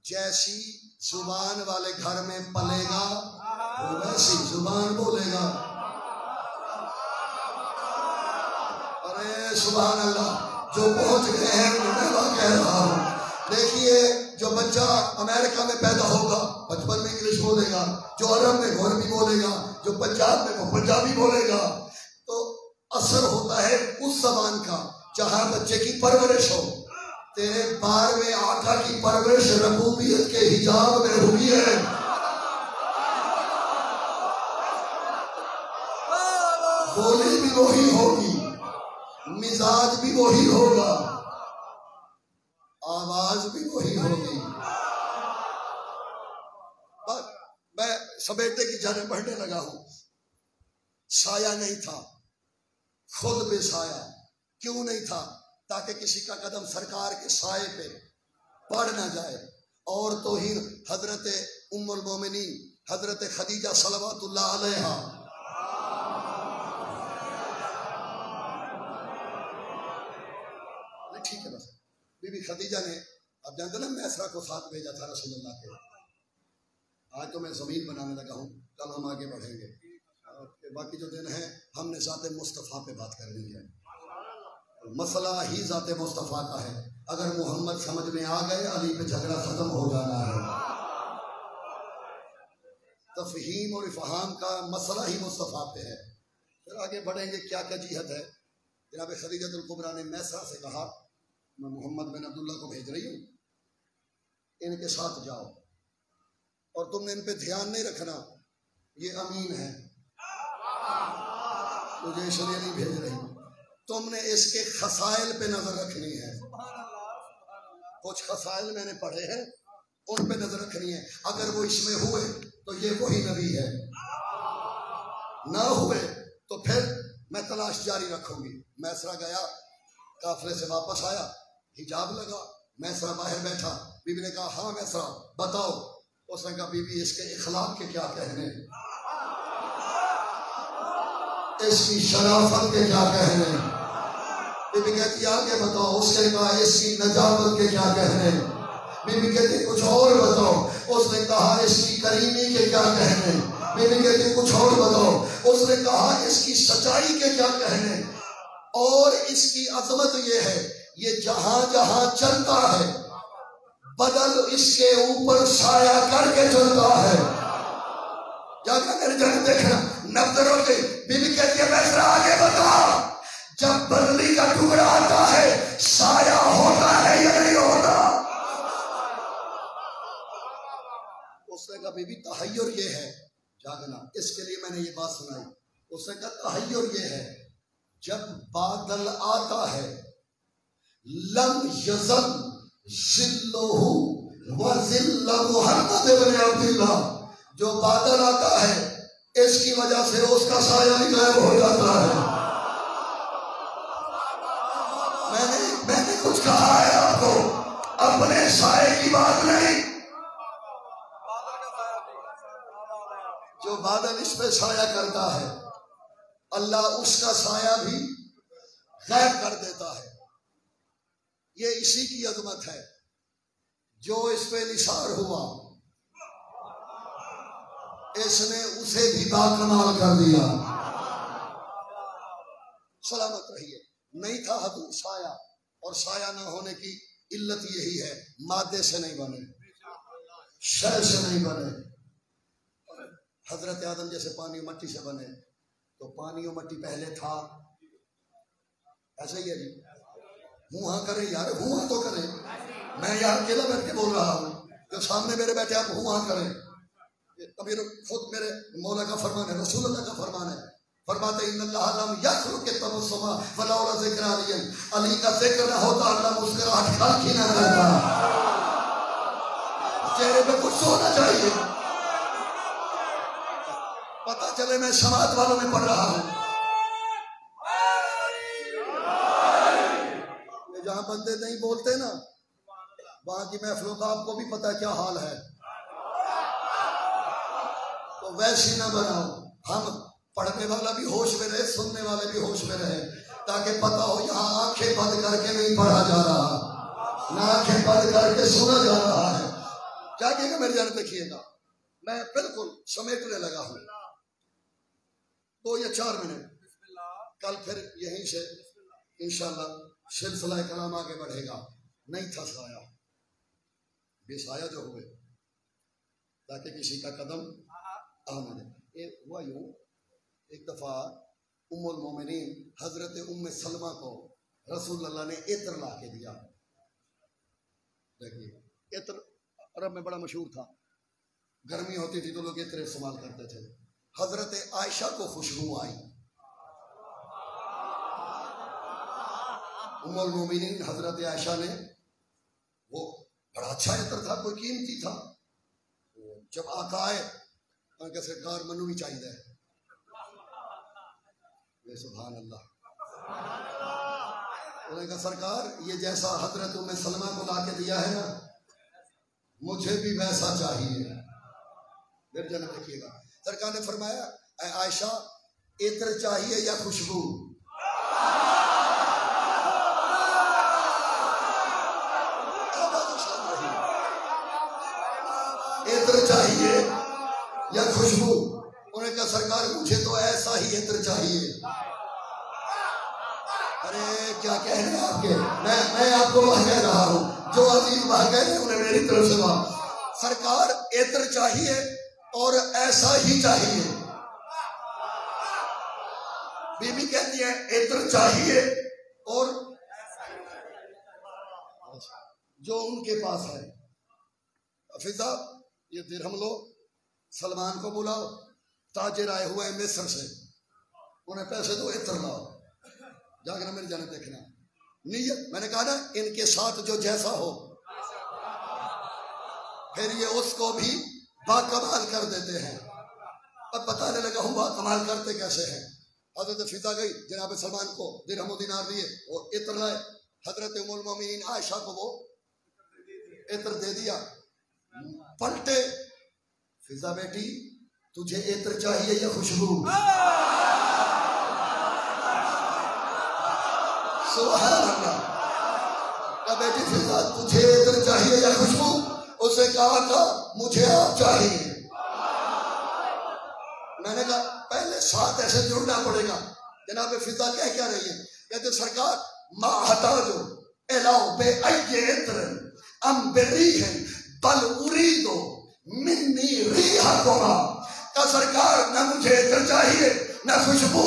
جیسی زبان والے گھر میں پلے گا ویسی زبان بولے گا. ارے سبحان اللہ، جو پہنچ گئے ہیں میں کہہ رہا ہوں. دیکھیے جو بچہ امریکہ میں پیدا ہوگا بچپن میں انگلش بولے گا، جو عرب میں وہ عربی بولے گا، جو پنجاب میں وہ پنجابی بولے گا. تو اثر ہوتا ہے اس زبان کا جہاں بچے کی پرورش ہو. تیرے 12ویں آقا کی پرورش ربوبیت کے حجاب میں ہوئی ہے. بولی بھی وہی ہوگی، مزاج بھی وہی ہوگا، آواز بھی وہی ہوگی. میں سمیٹے کی جانب بڑھنے لگا ہوں. سایہ نہیں تھا، خود بے سایہ. کیوں نہیں تھا؟ تاکہ کسی کا قدم سرکار کے سائے پہ پڑ نہ جائے. اور توہین حضرت ام المومنین حضرت خدیجہ صلوات اللہ علیہا، ٹھیک ہے بس. بی بی خدیجہ نے، اب جانتے نا میسرہ کو ساتھ بھیجا تھا رسول اللہ کے. آج تو میں زمین بنانے لگا ہوں، کل ہم آگے بڑھیں گے. باقی جو دن ہے ہم نے ذات مصطفیٰ پہ بات کرنی ہے. مسئلہ ہی ذات مصطفیٰ کا ہے. اگر محمد سمجھ میں آ گئے علی پہ جھگڑا ختم ہو جانا ہے. تفہیم اور افہام کا مسئلہ ہی مصطفیٰ پہ ہے. پھر آگے بڑھیں گے. کیا کجیحت ہے. جناب خدیجہ الکبریٰ نے میسرہ سے کہا میں محمد بن عبداللہ کو بھیج رہی ہوں، ان کے ساتھ جاؤ، اور تم نے ان پہ دھیان نہیں رکھنا، یہ امین ہے، مجھے اس لیے نہیں بھیج رہی. تم نے اس کے خصائل پہ نظر رکھنی ہے. کچھ خصائل میں نے پڑھے ہیں، ان پہ نظر رکھنی ہے. اگر وہ اس میں ہوئے تو یہ وہی نبی ہے، نہ ہوئے تو پھر میں تلاش جاری رکھوں گی. میسرہ گیا، قافلے سے واپس آیا، حجاب لگا، میسرہ باہر بیٹھا. بی بی نے کہا ہاں میسرہ بتاؤ. اس نے کہا بی بی اس کے اخلاق کے کیا کہنے، اس کی شرافت کے کیا کہنے. بی بی کہتی آگے بتاؤ. اس نے کہا اس کی نجابت کے کیا کہنے. بی بی کہتی کچھ اور بتاؤ. اس نے کہا اس کی کریمی کے کیا کہنے. بی بی کہتی کچھ اور بتاؤ. اس نے کہا اس کی سچائی کے کیا کہنے. اور اس کی عظمت یہ ہے، یہ جہاں جہاں چلتا ہے بدل اس کے اوپر سایہ کر کے چلتا ہے. جا کے میرے جانے دیکھنا نظر ہو گئی. بی بی کہتی ہے میسرہ آگے بتا، جب بدلی کا ٹکڑا آتا ہے سایہ ہوتا ہے یا نہیں ہوتا. اس نے کہا بی بی تحیر یہ ہے، جاگنا، اس کے لیے میں نے یہ بات سنائی. اس نے کہا تحیر یہ ہے، جب بادل آتا ہے لم یزل ذلہ وذل محمد بن عبداللہ، جو بادل آتا ہے اس کی وجہ سے اس کا سایہ بھی غائب ہو جاتا ہے. میں نے کچھ کہا ہے آپ کو، اپنے سائے کی بات نہیں. جو بادل اس پہ سایہ کرتا ہے اللہ اس کا سایہ بھی غائب کر دیتا ہے. یہ اسی کی عظمت ہے. جو اس پہ نثار ہوا اس نے اسے بھی باکمال کر دیا. سلامت رہیے. نہیں تھا حضور سایہ، اور سایہ نہ ہونے کی علت یہی ہے، مادے سے نہیں بنے، شے سے نہیں بنے. حضرت آدم جیسے پانی مٹی سے بنے، تو پانی و مٹی پہلے تھا. ایسا ہی ہے جی. ہوں ہاں کریں یار، ہوں ہاں تو کریں. میں یار اکیلا بیٹھ کے بول رہا ہوں، جو سامنے میرے بیٹھے آپ ہوں ہاں کریں. امیر خود میرے مولا کا فرمان ہے، رسول اللہ کا فرمان ہے. فرماتے ان اللہ لم یخلق التبسم ولولا ذکر علی. علی کا ذکر نہ ہوتا اللہ مسکراہٹ خلق ہی نہ کرتا. چہرے پہ کچھ ہونا چاہیے، پتہ چلے میں سماعت والوں میں پڑھ رہا ہوں. کی محفلوں کا آپ کو بھی پتا ہے کیا حال ہے، تو ویسی نہ بناؤ. ہم پڑھنے والا بھی ہوش میں رہے، سننے والے بھی ہوش میں رہے، تاکہ پتا ہو یہاں آنکھیں بند کر کے نہیں پڑھا جا رہا، نہ آنکھیں بند کر کے سنا جا رہا ہے. کیا کہے گا میری جانب دیکھیے گا، میں بالکل سمیٹنے لگا ہوں. 2 یا 4 منٹ، کل پھر یہیں سے انشاءاللہ سلسلہ کلام آگے بڑھے گا. نہیں تھا سایہ، بے سایہ جو ہوئے تاکہ کسی کا قدم آمد. ہوا یوں، ایک دفعہ ام المومنین حضرت ام سلمہ کو رسول اللہ نے عطر لا کے دیا. دیکھیے عطر عرب میں بڑا مشہور تھا، گرمی ہوتی تھی تو لوگ عطر استعمال کرتے تھے. حضرت عائشہ کو خوشبو آئی. ام المومنین حضرت عائشہ نے، وہ بڑا اچھا عطر تھا، کوئی قیمتی تھا. جب آقا آئے کہ سرکار منو بھی چاہیے. سبحان اللہ. انہوں نے کہا سرکار یہ جیسا حضرت ام سلمہ کو لا کے دیا ہے نا، مجھے بھی ویسا چاہیے. پھر جناب دیکھیے گا، سرکار نے فرمایا اے عائشہ عطر چاہیے یا خوشبو؟ عطر چاہیے یا خوشبو؟ انہوں نے کہا سرکار مجھے تو ایسا ہی عطر چاہیے. ارے کیا کہہ رہے ہیں آپ کے، میں آپ کو وہ کہہ رہا ہوں جو عظیم وہ کہہ رہے ہیں انہیں میری طرف سے بات. سرکار عطر چاہیے اور ایسا ہی چاہیے. بی بی کہتی ہے عطر چاہیے اور جو ان کے پاس ہے. فضا یہ درہم لو، سلمان کو بلاؤ، تاجر آئے ہوئے ہیں مصر سے، انہیں پیسے دو، عطر لاؤ. جاگرہ میری جانب دیکھنا نیت. میں نے کہا نا ان کے ساتھ جو جیسا ہو پھر یہ اس کو بھی باکمال کر دیتے ہیں. اب بتانے لگا ہوں باکمال کرتے کیسے ہیں. حضرت فضا گئی، جناب سلمان کو درہم و دینار دیے، وہ عطر لائے. حضرت ام المومنین عائشہ کو وہ عطر دے دیا. پلٹے، فضا بیٹی تجھے عطر چاہیے یا خوشبو؟ سبحان اللہ. کہا بیٹی فضا تجھے عطر چاہیے یا خوشبو؟ اسے کہا تھا مجھے آپ چاہیے. میں نے کہا پہلے ساتھ ایسے جڑنا پڑے گا. جناب فضا کہہ کیا رہی ہے؟ کہتے سرکار ما احتاجو الاو بے ای عطر ام بریح بل اریدو منی ریحکما. کہ سرکار نہ مجھے عطر چاہیے نہ خوشبو،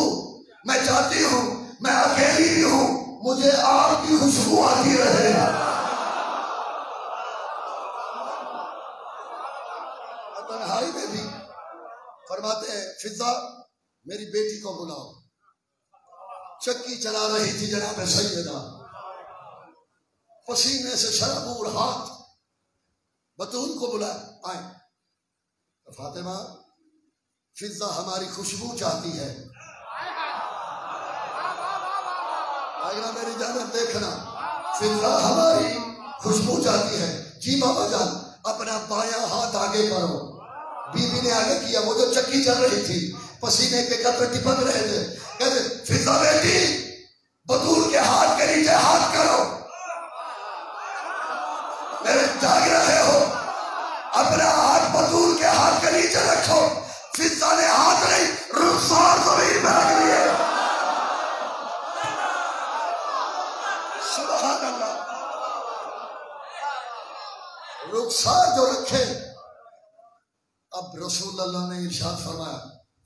میں چاہتی ہوں میں اکیلی بھی ہوں مجھے آپ کی خوشبو آتی رہے. تنہائی میں بھی فرماتے ہیں فضا میری بیٹی کو بلاؤ. چکی چلا رہی تھی جناب سیدہ، پسینے سے شرابور ہاتھ. بطول کو بلا آئے. فاطمہ فضا ہماری خوشبو چاہتی ہے. آگرہ میری جانب دیکھنا، فضا ہماری خوشبو چاہتی ہے. جی بابا جان اپنا بایاں ہاتھ آگے کرو. بی بی نے آگے کیا. وہ جو چکی چل رہی تھی پسینے کے قطرے ٹپک رہے تھے. کہتے فضا بیٹی بطول کے ہاتھ کے نیچے ہاتھ کرو. میرے جاگ رہے ہو اپنا ہاتھ بطول کے ہاتھ کے نیچے رکھو. فضا نے ہاتھ نہیں رخسار زمین میں رکھ لیے. سبحان اللہ. رخسار جو رکھے. اب رسول اللہ نے ارشاد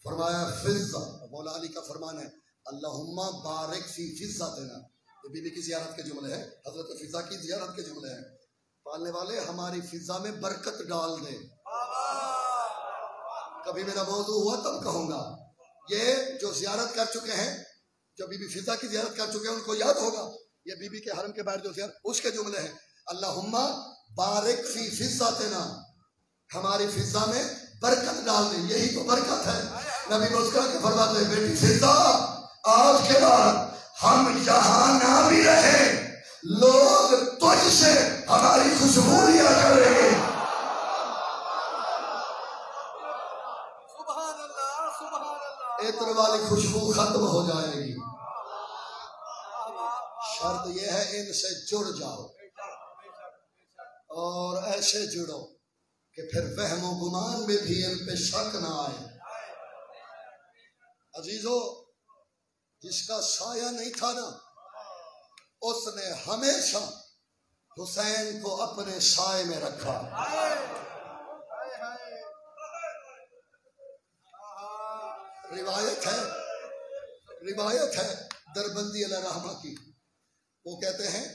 فرمایا فضا، مولا علی کا فرمان ہے اللہم بارک فی فضتنا. یہ بی بی کی زیارت کے جملے ہیں، حضرت فضا کی زیارت کے جملے ہیں. پالنے والے ہماری فضا میں برکت ڈال دے. کبھی میرا موضوع ہوا تب کہوں گا. یہ جو زیارت کر چکے ہیں، جو بی بی فضا کی زیارت کر چکے ہیں ان کو یاد ہوگا یہ بی بی کے حرم کے باہر جو زیارت اس کے جملے ہیں اللہم بارک فی فضتنا، ہماری فضا میں برکت ڈال دیں. یہی تو برکت ہے. نبی مسکرا کے فرماتے ہیں بیٹی فضا آج کے بعد ہم یہاں نہ بھی رہے لوگ تجھ سے ہماری خوشبو لیا کریں گے. عطر والی خوشبو ختم ہو جائے گی. شرط یہ ہے ان سے جڑ جاؤ اور ایسے جڑو کہ پھر وہم و گمان میں بھی ان پہ شک نہ آئے. عزیزو، جس کا سایہ نہیں تھا نا، اس نے ہمیشہ حسین کو اپنے سائے میں رکھا. روایت ہے دربندی علیہ رحمہ کی. وہ کہتے ہیں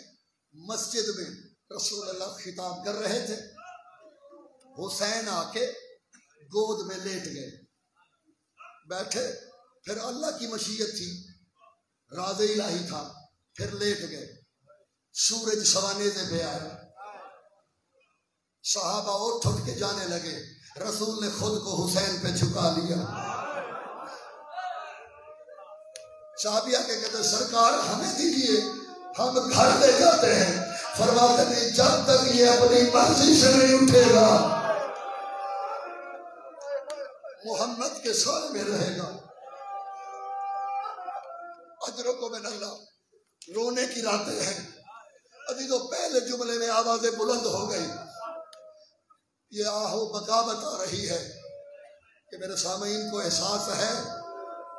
مسجد میں رسول اللہ خطاب کر رہے تھے، حسین آ کے گود میں لیٹ گئے، بیٹھے، پھر اللہ کی مشیت تھی، راز الہی تھا، پھر لیٹ گئے. سورج سوانیزے پہ آیا، صحابہ اٹھ کے جانے لگے، رسول نے خود کو حسین پہ جھکا لیا. صحابیہ کے کہتے سرکار ہمیں دیجیے، ہم گھر لے جاتے ہیں. فرماتے ہیں جب تک یہ اپنی مرضی سے نہیں اٹھے گا محمد کے سائے میں رہے گا. اجرکم من اللہ. رونے کی راتیں ہیں عزیزو. پہلے جملے میں آوازیں بلند ہو گئی. یہ آہو بقا بتا رہی ہے کہ میرے سامعین کو احساس ہے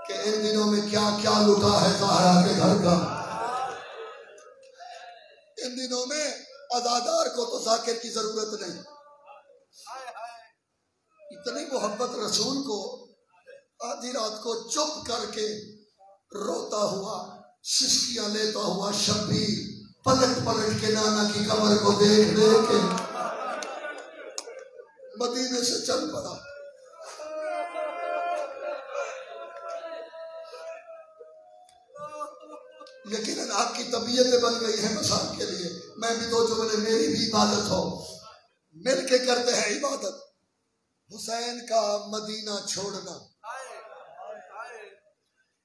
کہ ان دنوں میں کیا کیا لٹا ہے زہرا کے گھر کا. ان دنوں میں عزادار کو تو ذاکر کی ضرورت نہیں. اتنی محبت رسول کو، آدھی رات کو چپ کر کے روتا ہوا، سسکیاں لیتا ہوا شبیر پلٹ پلٹ کے نانا کی قبر کو دیکھ دیکھ کے مدینے سے چل پڑا. یقیناً آپ کی طبیعتیں بن گئی ہیں مساق کے لیے. میں بھی دو جملے، میری بھی عبادت ہو، مل کے کرتے ہیں عبادت. حسین کا مدینہ چھوڑنا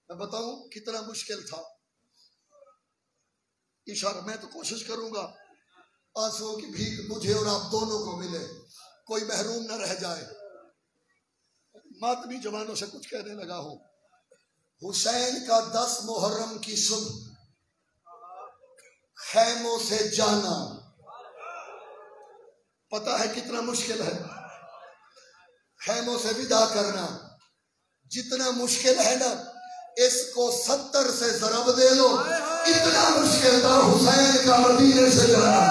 میں بتاؤں کتنا مشکل تھا. اشارہ میں تو کوشش کروں گا آنسوؤں کی بھیک مجھے اور آپ دونوں کو ملے، کوئی محروم نہ رہ جائے. ماتمی جوانوں سے کچھ کہنے لگا ہوں. حسین کا 10 محرم کی صبح خیموں سے جانا پتہ ہے کتنا مشکل ہے. خیموں سے ودا کرنا جتنا مشکل ہے نا، اس کو 70 سے ضرب دے لو، اتنا مشکل تھا حسین کا مدینے سے جانا.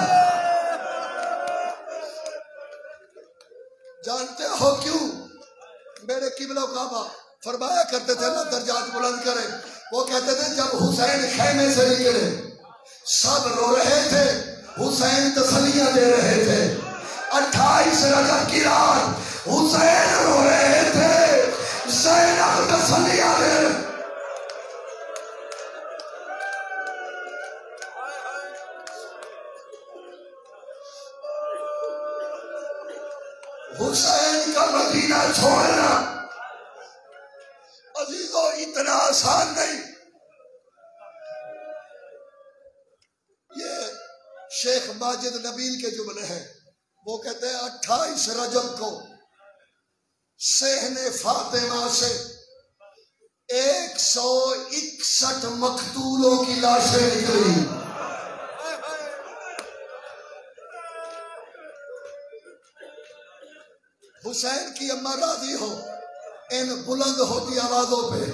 جانتے ہو کیوں؟ میرے قبلہ کعبہ فرمایا کرتے تھے نا، درجات بلند کرے. وہ کہتے تھے جب حسین خیمے سے نکلے سب رو رہے تھے، حسین تسلیاں دے رہے تھے. 28 رجب کی رات حسین رو رہے تھے، زینب تسلیاں دے رہے. حسین کا مدینہ چھوڑنا عزیزو اتنا آسان نہیں. یہ شیخ ماجد نبیل کے جملے ہیں. وہ کہتے ہیں 28 رجب کو صحن فاطمہ سے 161 مقتولوں کی لاشیں نکلی. حسین کی اماں راضی ہو ان بلند ہوتی آوازوں پہ.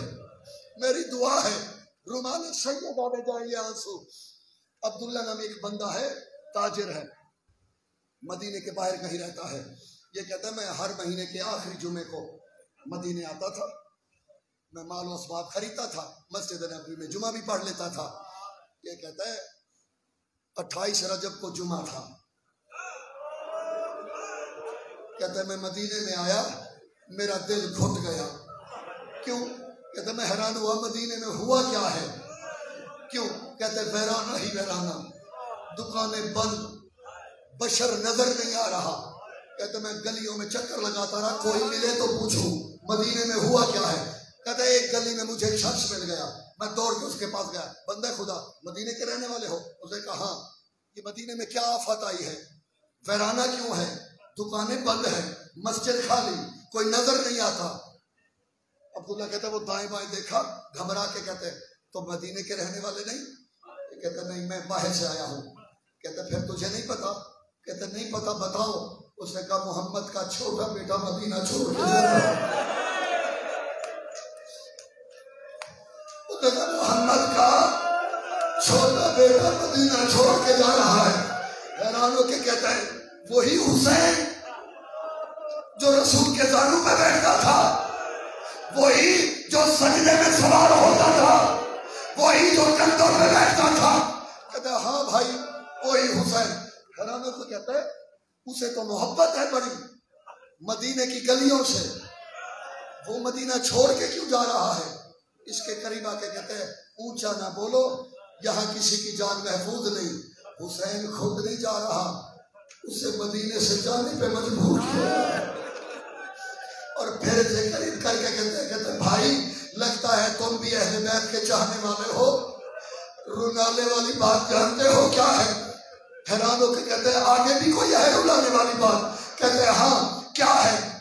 میری دعا ہے رومان سیدہ میں جائیں یہ آنسو. عبداللہ نام ایک بندہ ہے، تاجر ہے، مدینے کے باہر کہیں رہتا ہے. یہ کہتا ہے میں ہر مہینے کے آخری جمعے کو مدینے آتا تھا، میں مال و اسباب خریدتا تھا، مسجد نبوی میں جمعہ بھی پڑھ لیتا تھا. یہ کہتا ہے 28 رجب کو جمعہ تھا. کہتا ہے میں مدینے میں آیا، میرا دل گھٹ گیا. کیوں؟ کہتا ہے میں حیران ہوا مدینے میں ہوا کیا ہے. کیوں؟ کہتا ہے ویرانہ ہی ویرانہ، دکانیں بند، بشر نظر نہیں آ رہا. کہتا ہے میں گلیوں میں چکر لگاتا رہا، کوئی ملے تو پوچھوں مدینے میں ہوا کیا ہے. کہتا ہے ایک گلی میں مجھے ایک شخص مل گیا، میں دوڑ کے اس کے پاس گیا. بندہ خدا مدینے کے رہنے والے ہو؟ اسے کہا ہاں. یہ مدینے میں کیا آفت آئی ہے؟ ویرانہ کیوں ہے؟ دکانیں بند ہیں، مسجد خالی، کوئی نظر نہیں آتا۔ عبداللہ کہتا ہے وہ دائیں بائیں دیکھا، گھبرا کے کہتے ہیں تو مدینے کے رہنے والے نہیں؟ کہتا نہیں میں باہر سے آیا ہوں۔ کہتا پھر تجھے نہیں پتا؟ کہتا نہیں پتا، بتاؤ۔ اس نے کہا محمد کا چھوٹا بیٹا مدینہ چھوڑ کے جا رہا ہے۔ اس نے کہا محمد کا چھوٹا بیٹا مدینہ چھوڑ کے جا رہا ہے۔ حیران ہو کے کہتا ہے وہی حسین جو رسول کے زانوں پہ بیٹھتا تھا، وہی جو سجدے میں سوار ہوتا تھا، وہی جو کندھوں پہ بیٹھتا تھا۔ کہتا ہے ہاں بھائی وہی حسین۔ حیران ہو کے کہتا ہے اسے تو محبت ہے بڑی مدینے کی گلیوں سے، وہ مدینہ چھوڑ کے کیوں جا رہا ہے؟ اس کے قریب آ کے کہتے ہیں اونچا نہ بولو، یہاں کسی کی جان محفوظ نہیں۔ حسین خود نہیں جا رہا، اسے مدینے سے جانے پہ مجبور کیا۔ اور پھر سے قریب کر کے کہتے ہیں بھائی لگتا ہے تم بھی اہل بیت کے چاہنے والے ہو، رلانے والی بات جانتے ہو کیا ہے؟ حیران ہو کے کہتے ہیں آگے بھی کوئی ہے رلانے والی بات؟ کہتے ہیں ہاں کیا ہے؟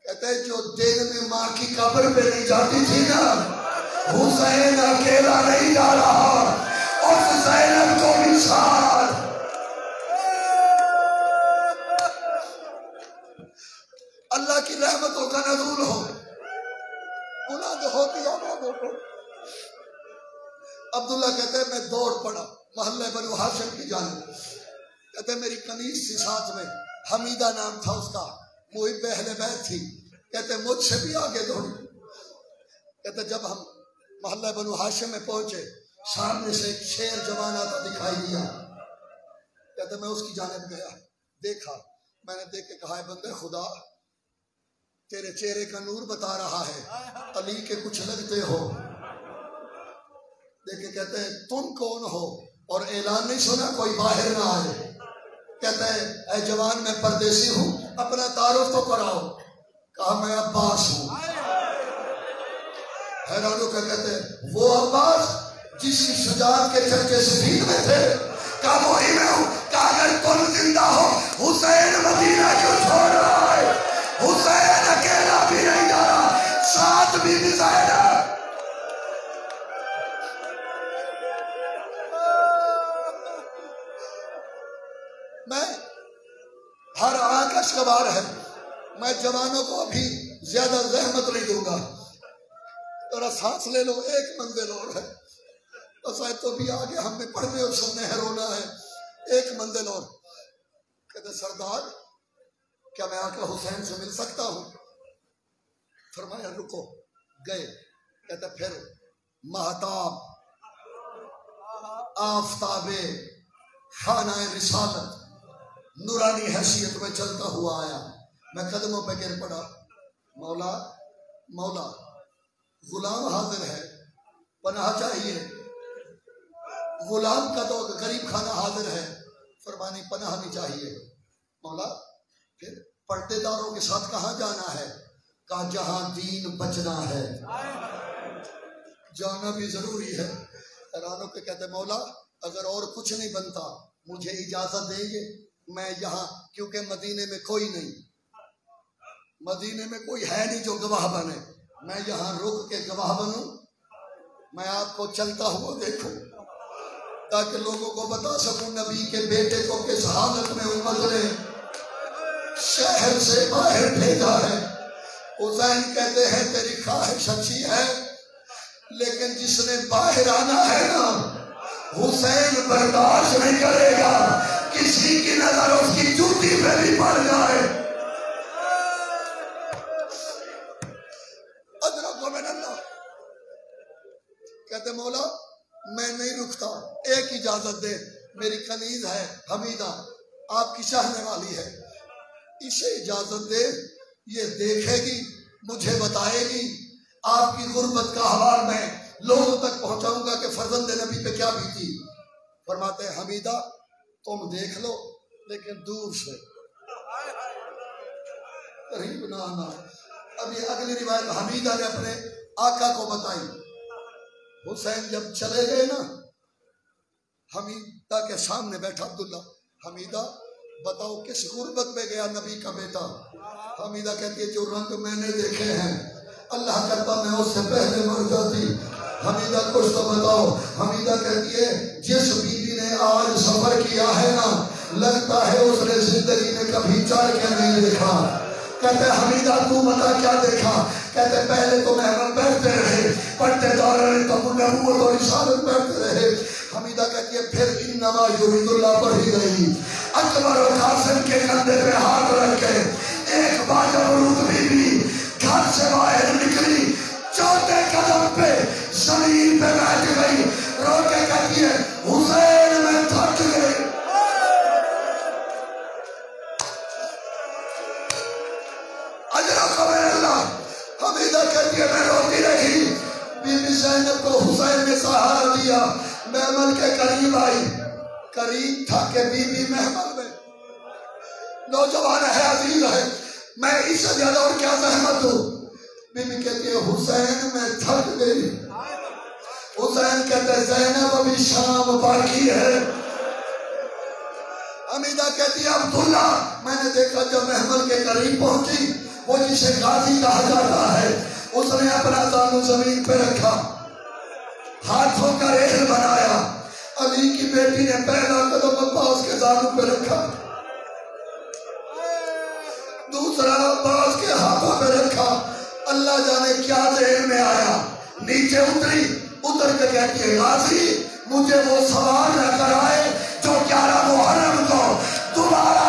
کہتے ہیں جو دن میں ماں کی قبر پہ نہیں جاتی تھی نا، حسین اکیلا نہیں جا رہا، اس زینب کو بھی ساتھ۔ اللہ کی رحمتوں کا نزول ہو، بلند ہوتی آبادوں کو۔ عبداللہ کہتے ہیں میں دوڑ پڑا محلہ بنو ہاشم کی جانب۔ کہتے ہیں میری کنیز تھی ساتھ میں، حمیدہ نام تھا اس کا، محب اہل بیت تھی۔ کہتے ہیں مجھ سے بھی آگے دوڑی۔ کہتے ہیں جب ہم محلہ بنو ہاشم میں پہنچے، سامنے سے ایک شیر جوان آتا دکھائی دیا۔ کہتے ہیں میں اس کی جانب گیا، دیکھا، میں نے دیکھ کے کہا ہے بندے خدا تیرے چہرے کا نور بتا رہا ہے علی کے کچھ لگتے ہو۔ دیکھے کہتے ہیں تم کون ہو؟ اور اعلان نہیں سنا کوئی باہر نہ آئے۔ کہتا ہے اے جوان میں پردیسی ہوں، اپنا تعارف تو کراؤ۔ کہا میں عباس ہوں۔ حیرانوں کا کہتے ہیں وہ عباس جس کی شجاعت کے چرچے سفید میں تھے؟ کہا وہی میں ہوں۔ کہا اگر تم زندہ ہو حسین مدینہ کیوں چھوڑ رہا ہے؟ حسین اکیلا بھی نہیں جا رہا، ساتھ بھی زینب۔ میں ہر آنکھ اشکبار ہے، میں جوانوں کو ابھی زیادہ زحمت نہیں دوں گا، ذرا سانس لے لو، ایک منزل اور ہے، بس تو بھی آگے ہم نے پڑھنے اور سننے ہے، رونا ہے، ایک منزل اور۔ کہتے سردار کیا میں آ کے حسین سے مل سکتا ہوں؟ فرمایا رکو، گئے۔ کہتے پھر مہتاب آفتاب خانہ رسالت نورانی حیثیت میں چلتا ہوا آیا۔ میں قدموں پہ گر پڑا، مولا مولا غلام حاضر ہے، پناہ چاہیے۔ غلام کا تو غریب خانہ حاضر ہے، فرمانی پناہ بھی چاہیے۔ مولا پھر پردے داروں کے ساتھ کہاں جانا ہے؟ کہا جہاں دین بچنا ہے، جانا بھی ضروری ہے۔ حیرانوں کے کہتے مولا اگر اور کچھ نہیں بنتا مجھے اجازت دیں گے؟ میں یہاں کیونکہ مدینے میں کوئی نہیں، مدینے میں کوئی ہے نہیں جو گواہ بنے، میں یہاں رک کے گواہ بنوں، میں آپ کو چلتا ہوا دیکھوں تاکہ لوگوں کو بتا سکوں نبی کے بیٹے کو کس حالت میں امت نے شہر سے باہر بھیجا ہے۔ حسین کہتے ہیں تیری خواہش اچھی ہے لیکن جس نے باہر آنا ہے نا حسین برداشت نہیں کرے گا کسی کی نظر اس کی جوتی پہ بھی پڑ جائے۔ ادرک من اللہ کہتے مولا میں نہیں رکتا، ایک اجازت دے، میری کنیز ہے حمیدہ آپ کی چاہنے والی ہے، اسے اجازت دے، یہ دیکھے گی مجھے بتائے گی، آپ کی غربت کا حوال میں لوگوں تک پہنچاؤں گا کہ فرزند نبی پہ کیا بیتی۔ فرماتے ہیں حمیدہ تم دیکھ لو لیکن دور سے، قریب نہ آنا۔ اب یہ اگلی روایت حمیدہ نے اپنے آقا کو بتائی۔ حسین جب چلے گئے نا حمیدہ کے سامنے بیٹھا عبداللہ، حمیدہ بتاؤ کس غربت میں گیا نبی کا بیٹا؟ حمیدہ کہتی ہے جو رنگ میں نے دیکھے ہیں اللہ کرتا میں اس سے پہلے مر جاتی۔ حمیدہ کچھ تو بتاؤ۔ حمیدہ کہتی ہے جس بیوی نے آج سفر کیا ہے نا لگتا ہے اس نے زندگی میں کبھی چڑھ کے نہیں دیکھا۔ کہتے حمیدہ تو بتا کیا دیکھا؟ کہتے پہلے تو محمل بیٹھتے رہے، پڑھتے دورے تو نبوت اور رسالت بیٹھتے رہے۔ حمیدہ کہتی ہے پھر انما یرید اللہ پڑھی گئی، اکبر و قاسم کے کندھے پہ ہاتھ رکھ کے ایک باجرود بی بی گھر سے باہر نکلی، چوتھے قدم پہ زمین پہ بیٹھ گئی، رو کے کہتی ہے حسین میں تھک گئی۔ حمیدہ کہتی ہے میں روتی رہی، بی بی زینب کو حسین نے سہارا دیا، محمل کے قریب آئی، قریب تھا کہ بی بی محمل میں نوجوان ہے، عزیز ہے، میں اس سے زیادہ اور کیا زحمت دوں؟ بی بی کہتی ہے حسین میں تھک گئی۔ حسین کہتے ہیں زینب ابھی شام باقی ہے۔ حمیدہ کہتی ہے عبداللہ میں نے دیکھا جب محمل کے قریب پہنچی وہ جسے غازی کہا جاتا ہے اس نے اپنا دانو زمین پہ رکھا، ہاتھوں کا ریل بنایا، علی کی بیٹی نے پہلا قدم عباس کے دانو پہ رکھا، دوسرا عباس کے ہاتھوں پہ رکھا۔ اللہ جانے کیا ذہن میں آیا، نیچے اتری، اتر کے کہتی ہے غازی مجھے وہ سوار نہ کرائے جو 11 محرم کو دوبارہ